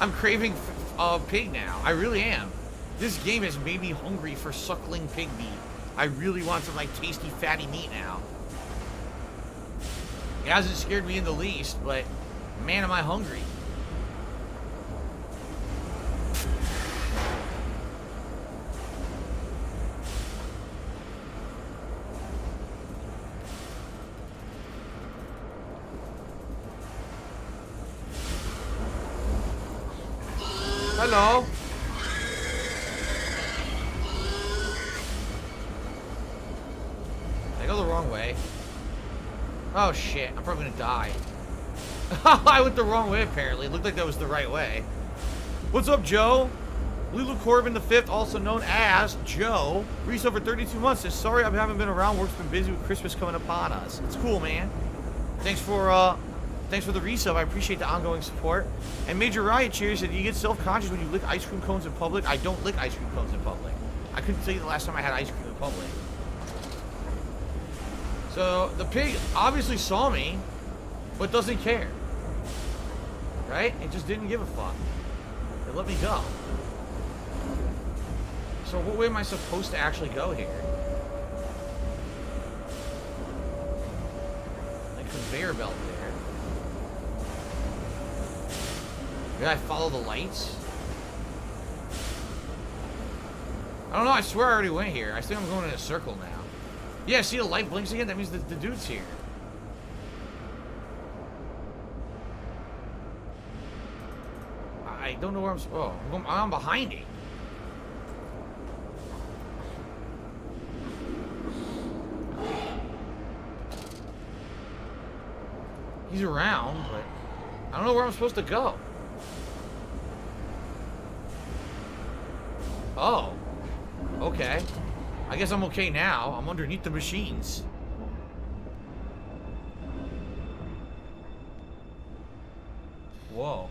I'm craving pig now. I really am. This game has made me hungry for suckling pig meat. I really want some, like, tasty, fatty meat now. It hasn't scared me in the least, but man, am I hungry. Hello. Did I go the wrong way? Oh shit, I'm probably gonna die. I went the wrong way apparently. It looked like that was the right way. What's up, Joe? Lulu Corbin the5th, also known as Joe, Reese over 32 months, says, sorry I haven't been around. Work's been busy with Christmas coming upon us. It's cool, man. Thanks for the resub. I appreciate the ongoing support. And Major Riot Cheers said, you get self-conscious when you lick ice cream cones in public? I don't lick ice cream cones in public. I couldn't tell you the last time I had ice cream in public. So, the pig obviously saw me, but doesn't care. Right? It just didn't give a fuck. It let me go. So what way am I supposed to actually go here? Like conveyor belt there. Did I follow the lights? I don't know, I swear I already went here. I think I'm going in a circle now. Yeah, see the light blinks again? That means the dude's here. I don't know where I'm supposed to... Oh, I'm behind it. He's around, but I don't know where I'm supposed to go. Oh. Okay. I guess I'm okay now. I'm underneath the machines. Whoa.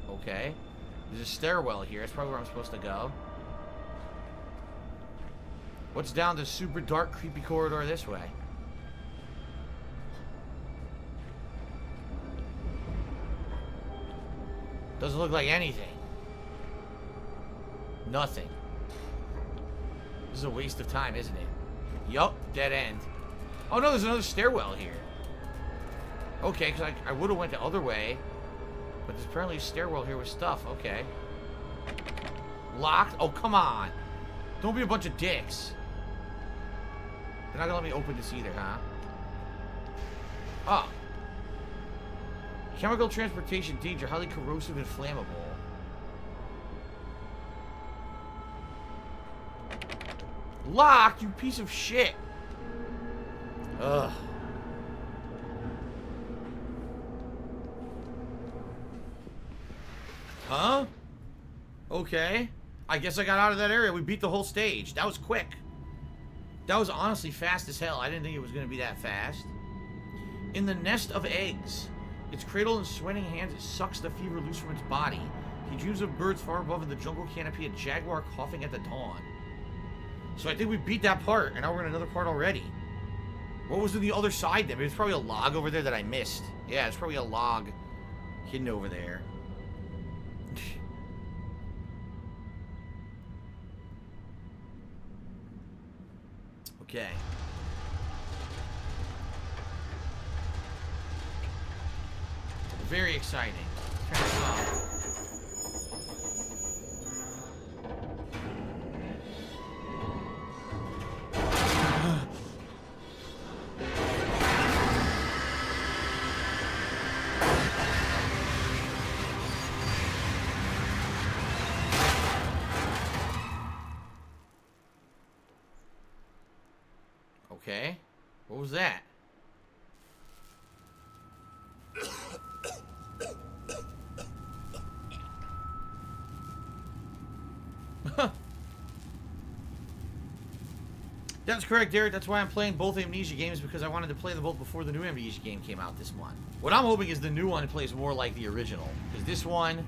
Okay. There's a stairwell here. That's probably where I'm supposed to go. What's down the super dark, creepy corridor this way? Doesn't look like anything. Nothing. This is a waste of time, isn't it? Yup, dead end. Oh no, there's another stairwell here. Okay, because I would have went the other way. But there's apparently a stairwell here with stuff. Okay. Locked? Oh, come on. Don't be a bunch of dicks. They're not gonna let me open this either, huh? Ah. Chemical transportation danger, highly corrosive and flammable. Locked, you piece of shit. Ugh. Huh? Okay. I guess I got out of that area. We beat the whole stage. That was quick. That was honestly fast as hell. I didn't think it was going to be that fast. In the nest of eggs. Its cradle and sweating hands, it sucks the fever loose from its body. He dreams of birds far above in the jungle canopy, a jaguar coughing at the dawn. So I think we beat that part, and now we're in another part already. What was on the other side then? There's probably a log over there that I missed. Yeah, it's probably a log hidden over there. Okay. Very exciting. Turn this off. Okay. What was that? That's correct, Derek. That's why I'm playing both Amnesia games, because I wanted to play them both before the new Amnesia game came out this month. What I'm hoping is the new one plays more like the original, because this one,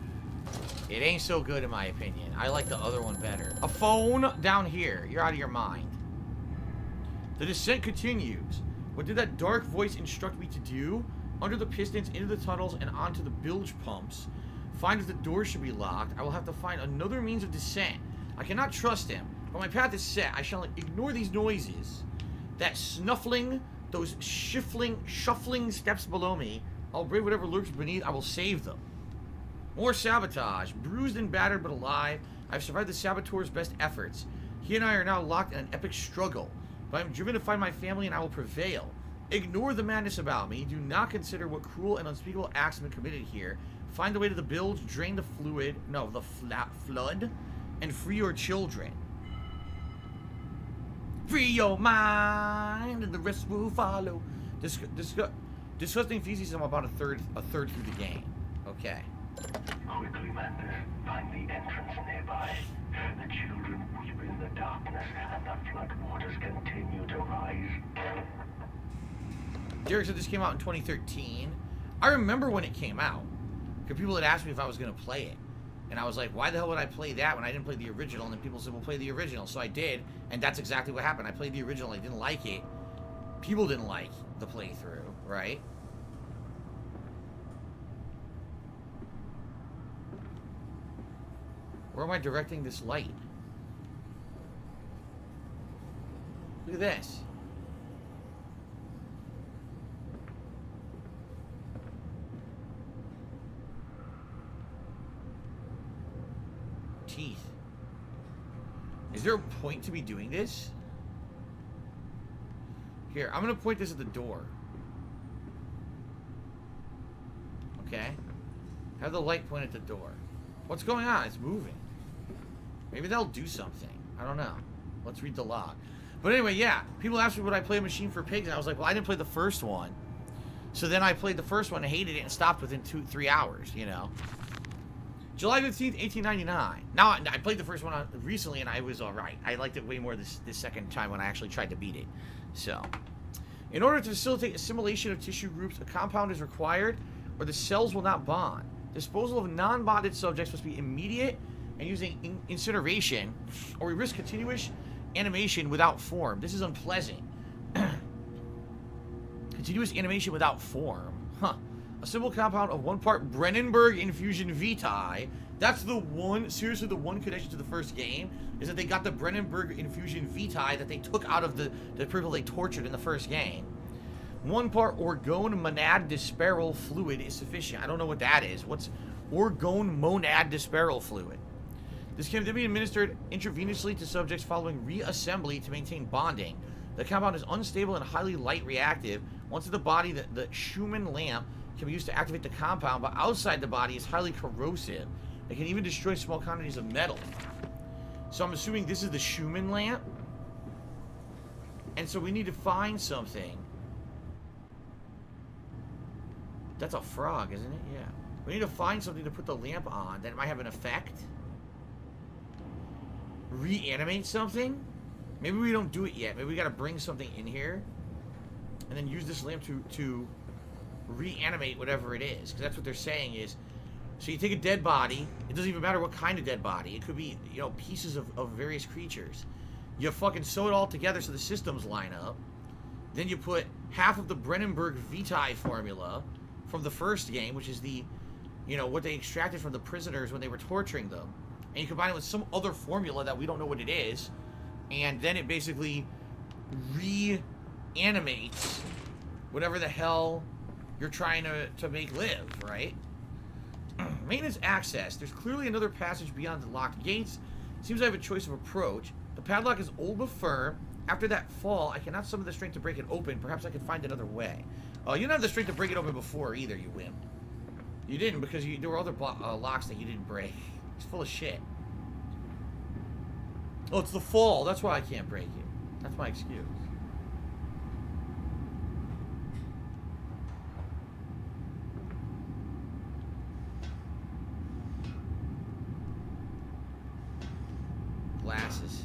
it ain't so good in my opinion. I like the other one better. A phone down here. You're out of your mind. The descent continues. What did that dark voice instruct me to do? Under the pistons, into the tunnels, and onto the bilge pumps. Find if the door should be locked. I will have to find another means of descent. I cannot trust him, but my path is set. I shall ignore these noises. That snuffling, those shuffling steps below me. I'll brave whatever lurks beneath. I will save them. More sabotage. Bruised and battered but alive. I've survived the saboteur's best efforts. He and I are now locked in an epic struggle. But I'm driven to find my family and I will prevail. Ignore the madness about me. Do not consider what cruel and unspeakable acts have been committed here. Find the way to the bilge, drain the flood, and free your children. Free your mind, and the rest will follow. Disgusting feces. I'm about a third through the game. Okay. Quickly, Mantis. Find the entrance nearby. The children weep in the darkness, and the flood waters continue to rise. Derek said this came out in 2013. I remember when it came out, because people had asked me if I was going to play it. And I was like, why the hell would I play that when I didn't play the original? And then people said, well, play the original. So I did, and that's exactly what happened. I played the original, I didn't like it. People didn't like the playthrough, right? Where am I directing this light? Look at this. Teeth. Is there a point to be doing this? Here, I'm gonna point this at the door. Okay. Have the light point at the door. What's going on? It's moving. Maybe that'll do something. I don't know. Let's read the log. But anyway, yeah. People asked me would I play a Machine for Pigs, and I was like, well, I didn't play the first one. So then I played the first one and hated it and stopped within 2-3 hours, you know. July 15th, 1899. Now, I played the first one recently, and I was alright. I liked it way more this second time when I actually tried to beat it. So, in order to facilitate assimilation of tissue groups, a compound is required, or the cells will not bond. Disposal of non-bonded subjects must be immediate and using incineration, or we risk continuous animation without form. This is unpleasant. Continuous animation without form. Huh. A simple compound of 1 part Brennenberg infusion vitae. That's the one, seriously, the one connection to the first game is that they got the Brennenberg infusion vitae that they took out of the people they tortured in the first game. 1 part orgone monad disperal fluid is sufficient. I don't know what that is. What's orgone monad disperal fluid? This can then be administered intravenously to subjects following reassembly to maintain bonding. The compound is unstable and highly light reactive. Once in the body, the Schumann lamp can be used to activate the compound, but outside the body is highly corrosive. It can even destroy small quantities of metal. So I'm assuming this is the Schumann lamp. And so we need to find something. That's a frog, isn't it? Yeah. We need to find something to put the lamp on that might have an effect. Reanimate something? Maybe we don't do it yet. Maybe we gotta bring something in here. And then use this lamp to reanimate whatever it is. Because that's what they're saying is... So you take a dead body. It doesn't even matter what kind of dead body. It could be, you know, pieces of various creatures. You fucking sew it all together so the systems line up. Then you put half of the Brennenberg Vitae formula from the first game, which is the, you know, what they extracted from the prisoners when they were torturing them. And you combine it with some other formula that we don't know what it is. And then it basically reanimates whatever the hell you're trying to make live, right? Maintenance access. There's clearly another passage beyond the locked gates. Seems I have a choice of approach. The padlock is old but firm. After that fall, I cannot summon the strength to break it open. Perhaps I can find another way. Oh, you didn't have the strength to break it open before either, you wimp. You didn't because there were other locks that you didn't break. It's full of shit. Oh, it's the fall. That's why I can't break it. That's my excuse. Glasses.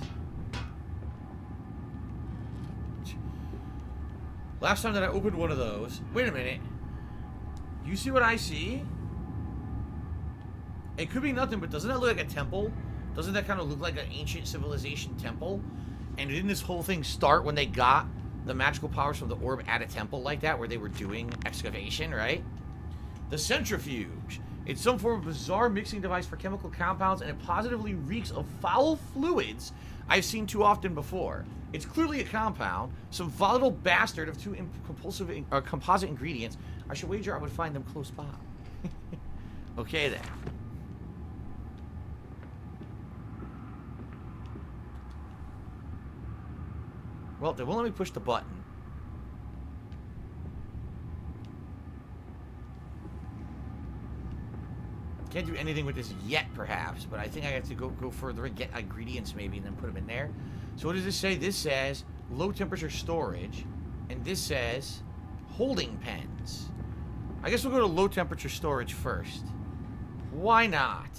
Last time that I opened one of those... Wait a minute. You see what I see? It could be nothing, but doesn't that look like a temple? Doesn't that kind of look like an ancient civilization temple? And didn't this whole thing start when they got the magical powers from the orb at a temple like that, where they were doing excavation, right? The centrifuge. It's some form of bizarre mixing device for chemical compounds, and it positively reeks of foul fluids I've seen too often before. It's clearly a compound, some volatile bastard of two composite ingredients. I should wager I would find them close by. Okay then. Well, they won't let me push the button. Can't do anything with this yet, perhaps, but I think I have to go further and get ingredients maybe and then put them in there. So what does this say? This says low temperature storage, and this says holding pens. I guess we'll go to low temperature storage first. Why not?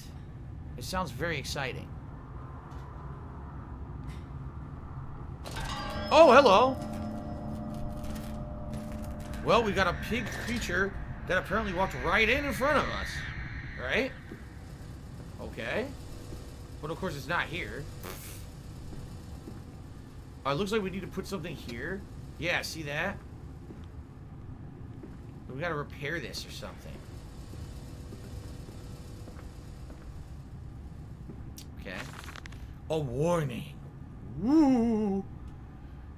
It sounds very exciting. Oh, hello. Well, we got a pig creature that apparently walked right in front of us. Right? Okay. But of course it's not here. It looks like we need to put something here. Yeah, see that? We gotta repair this or something. Okay. A warning. Woo!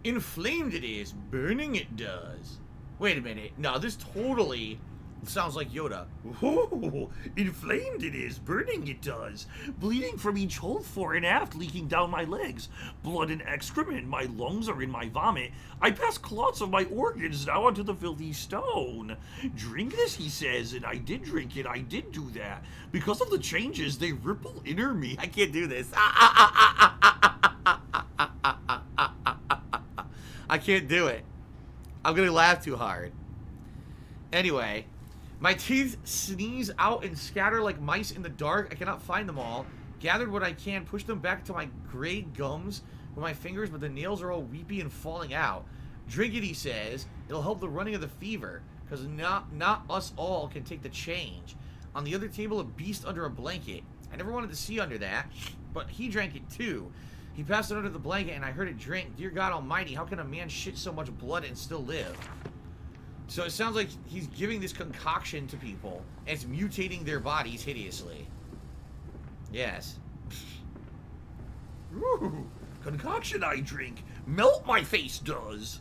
Inflamed it is, burning it does. Wait a minute. No, this totally sounds like Yoda. Ooh, inflamed it is, burning it does. Bleeding from each hole fore and aft, leaking down my legs. Blood and excrement, my lungs are in my vomit. I pass clots of my organs now onto the filthy stone. Drink this, he says, and I did drink it, I did do that. Because of the changes, they ripple inner me. I can't do this. I can't do it. I'm gonna laugh too hard. Anyway, my teeth sneeze out and scatter like mice in the dark. I cannot find them all. Gathered what I can, push them back to my gray gums with my fingers, but the nails are all weepy and falling out. Drink it, he says. It'll help the running of the fever, because not us all can take the change. On the other table, a beast under a blanket. I never wanted to see under that, but he drank it too. He passed it under the blanket, and I heard it drink. Dear God Almighty, how can a man shit so much blood and still live? So it sounds like he's giving this concoction to people, and it's mutating their bodies hideously. Yes. Ooh, concoction I drink. Melt my face does.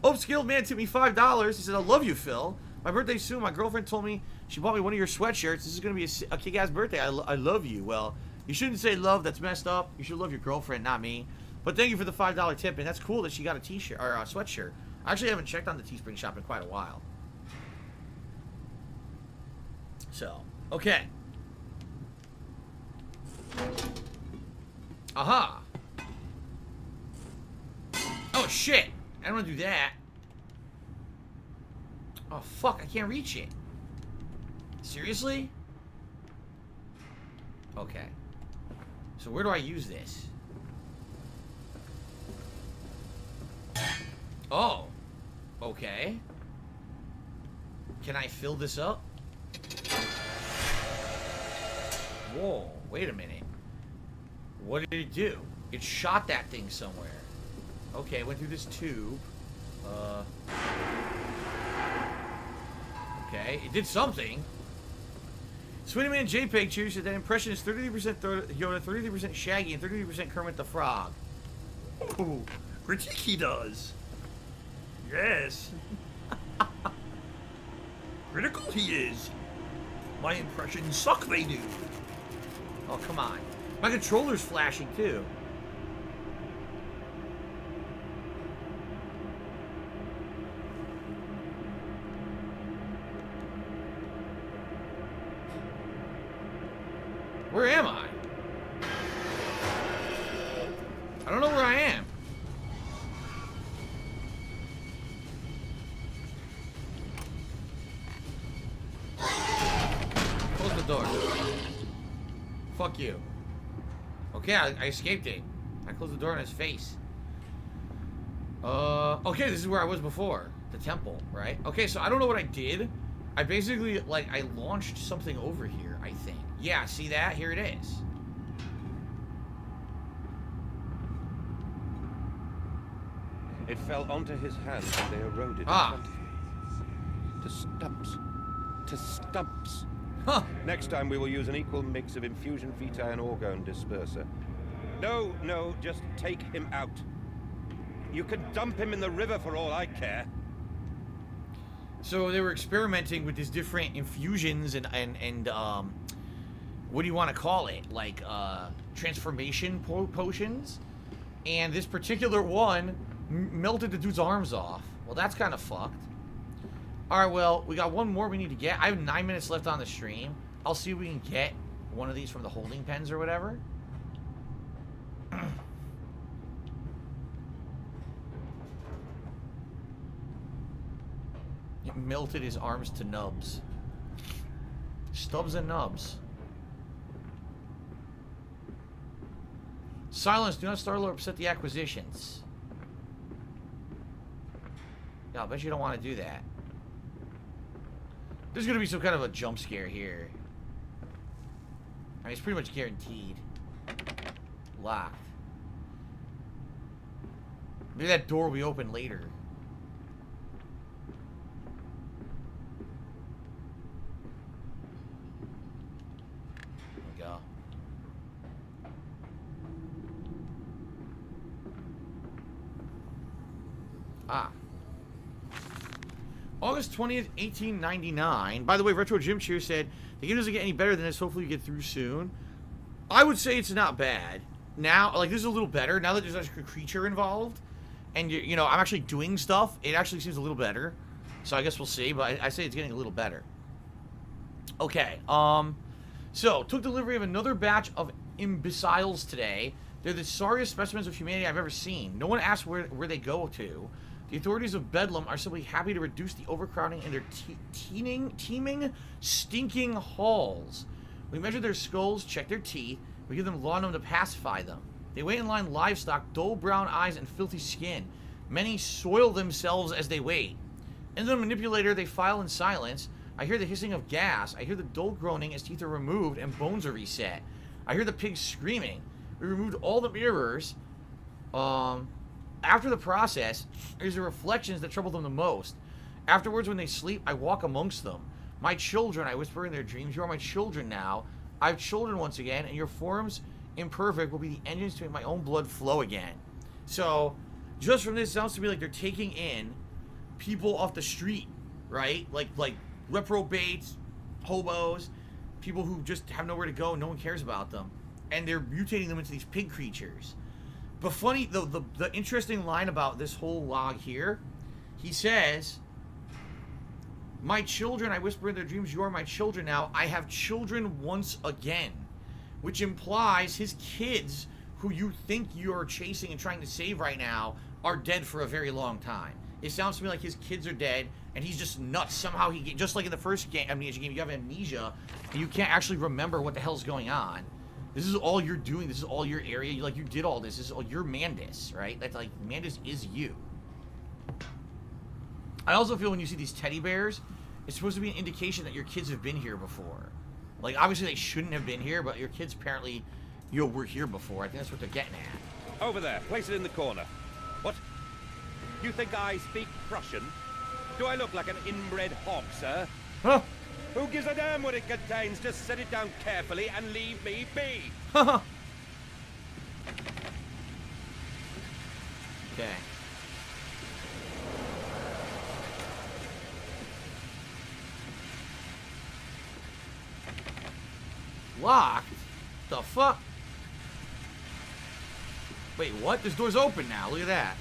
Upskilled man tipped me $5. He said, I love you, Phil. My birthday's soon. My girlfriend told me she bought me one of your sweatshirts. This is going to be a kick-ass birthday. I love you. Well, you shouldn't say love. That's messed up. You should love your girlfriend, not me. But thank you for the $5 tip, and that's cool that she got a t-shirt or a sweatshirt. I actually haven't checked on the Teespring shop in quite a while. So, okay. Aha! Oh, shit! I don't want to do that. Oh, fuck, I can't reach it. Seriously? Okay. So where do I use this? Oh. Okay. Can I fill this up? Whoa, wait a minute. What did it do? It shot that thing somewhere. Okay, went through this tube. Okay, it did something. Swinnyman JPEG cheers said that impression is 33% Yoda, 33% Shaggy, and 33% Kermit the Frog. Oh, critique he does. Yes. Critical he is. My impressions suck, they do. Oh, come on. My controller's flashing, too. Where am I? I don't know where I am. Close the door. Fuck you. Okay, I escaped it. I closed the door in his face. Okay, this is where I was before. The temple, right? Okay, so I don't know what I did. I basically, like, I launched something over here, I think. Yeah, see that? Here it is. It fell onto his hands and they eroded in Ah. front of him. To stumps. To stumps. Huh. Next time we will use an equal mix of infusion vitae and orgone disperser. No, no, just take him out. You can dump him in the river for all I care. So they were experimenting with these different infusions and what do you want to call it? Like, transformation potions. And this particular one melted the dude's arms off. Well, that's kind of fucked. Alright, well, we got one more we need to get. I have 9 minutes left on the stream. I'll see if we can get one of these from the holding pens or whatever. It melted his arms to nubs. Stubs and nubs. Silence, do not startle or upset the acquisitions. Yeah, I bet you don't want to do that. There's gonna be some kind of a jump scare here. I mean, it's pretty much guaranteed. Locked. Maybe that door will be open later. There we go. Ah. August 20th, 1899. By the way, Retro Jim Cheer said, the game doesn't get any better than this. Hopefully you get through soon. I would say it's not bad. Now, like, this is a little better. Now that there's actually a creature involved, and, you know, I'm actually doing stuff, it actually seems a little better. So I guess we'll see, but I say it's getting a little better. Okay, so, took delivery of another batch of imbeciles today. They're the sorriest specimens of humanity I've ever seen. No one asks where they go to. The authorities of Bedlam are simply happy to reduce the overcrowding in their teeming, stinking halls. We measure their skulls, check their teeth. We give them laudanum to pacify them. They wait in line livestock, dull brown eyes, and filthy skin. Many soil themselves as they wait. In the manipulator, they file in silence. I hear the hissing of gas. I hear the dull groaning as teeth are removed and bones are reset. I hear the pigs screaming. We removed all the mirrors. After the process, there's the reflections that trouble them the most. Afterwards, when they sleep, I walk amongst them. My children, I whisper in their dreams, you are my children now. I have children once again, and your forms, imperfect, will be the engines to make my own blood flow again. So, just from this, it sounds to me like they're taking in people off the street, right? Like reprobates, hobos, people who just have nowhere to go, no one cares about them. And they're mutating them into these pig creatures. But funny, the interesting line about this whole log here, He says, my children, I whisper in their dreams, you are my children now. I have children once again. Which implies his kids, who you think you're chasing and trying to save right now, are dead for a very long time. It sounds to me like his kids are dead, and he's just nuts. Somehow just like in the first game, Amnesia game, you have amnesia, and you can't actually remember what the hell's going on. This is all you're doing. This is all your area. You did all this. This is all, you're Mandus, right? That's like, Mandus is you. I also feel when you see these teddy bears, it's supposed to be an indication that your kids have been here before. Like, obviously they shouldn't have been here, but your kids apparently, were here before. I think that's what they're getting at. Over there. Place it in the corner. What? You think I speak Prussian? Do I look like an inbred hog, sir? Huh? Who gives a damn what it contains? Just set it down carefully and leave me be. Haha. Okay. Locked? The fuck? Wait, what? This door's open now. Look at that.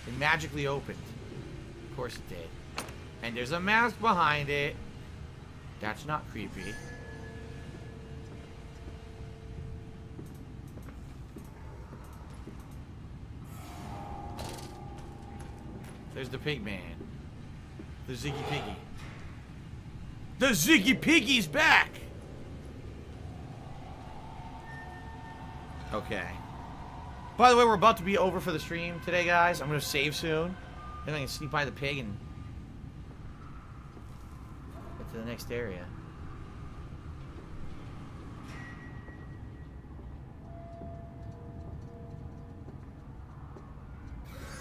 It magically opened. Of course it did. And there's a mask behind it. That's not creepy. There's the pig man. The Ziggy Piggy. The Ziggy Piggy's back! Okay. By the way, we're about to be over for the stream today, guys. I'm going to save soon. Then I can sneak by the pig and get to the next area.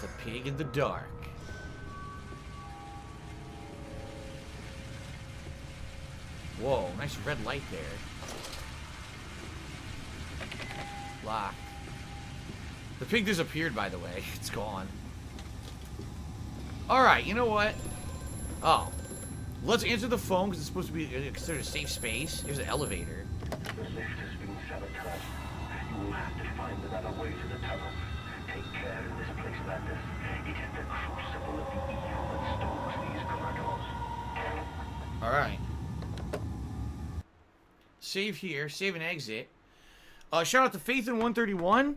The pig in the dark. Whoa, nice red light there. Locked. The pig disappeared, by the way. It's gone. Alright, you know what? Oh. Let's answer the phone, because it's supposed to be considered a safe space. Here's an elevator. The lift has been sabotaged. You will have to find another way to the tunnel. Take care in this place, Mandus. It is the crucible of the evil that stalks these corridors. Alright. Save here. Save and exit. Shout out to Faithin131,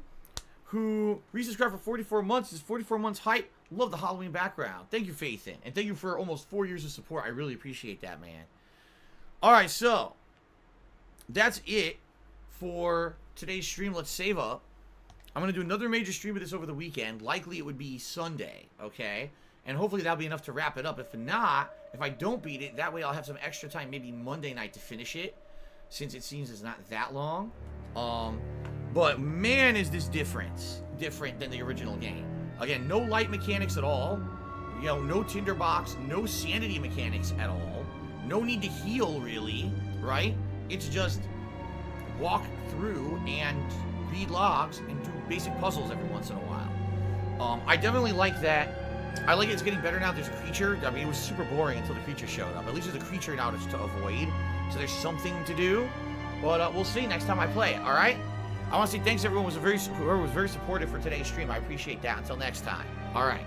who resubscribed for 44 months. His 44 months hype. Love the Halloween background. Thank you, Faithin. And thank you for almost 4 years of support. I really appreciate that, man. Alright, so that's it for today's stream. Let's save up. I'm going to do another major stream of this over the weekend. Likely it would be Sunday, okay? And hopefully that'll be enough to wrap it up. If not, if I don't beat it, that way I'll have some extra time, maybe Monday night to finish it, since it seems it's not that long. But man, is this different than the original game. Again, no light mechanics at all. You know, no tinderbox, no sanity mechanics at all. No need to heal, really, right? It's just walk through and read logs and do basic puzzles every once in a while. I definitely like that. I like it's getting better now. There's a creature. I mean, it was super boring until the creature showed up. At least there's a creature now to avoid. So there's something to do. But we'll see next time I play it, all right? I want to say thanks to everyone whoever was very supportive for today's stream. I appreciate that. Until next time. All right.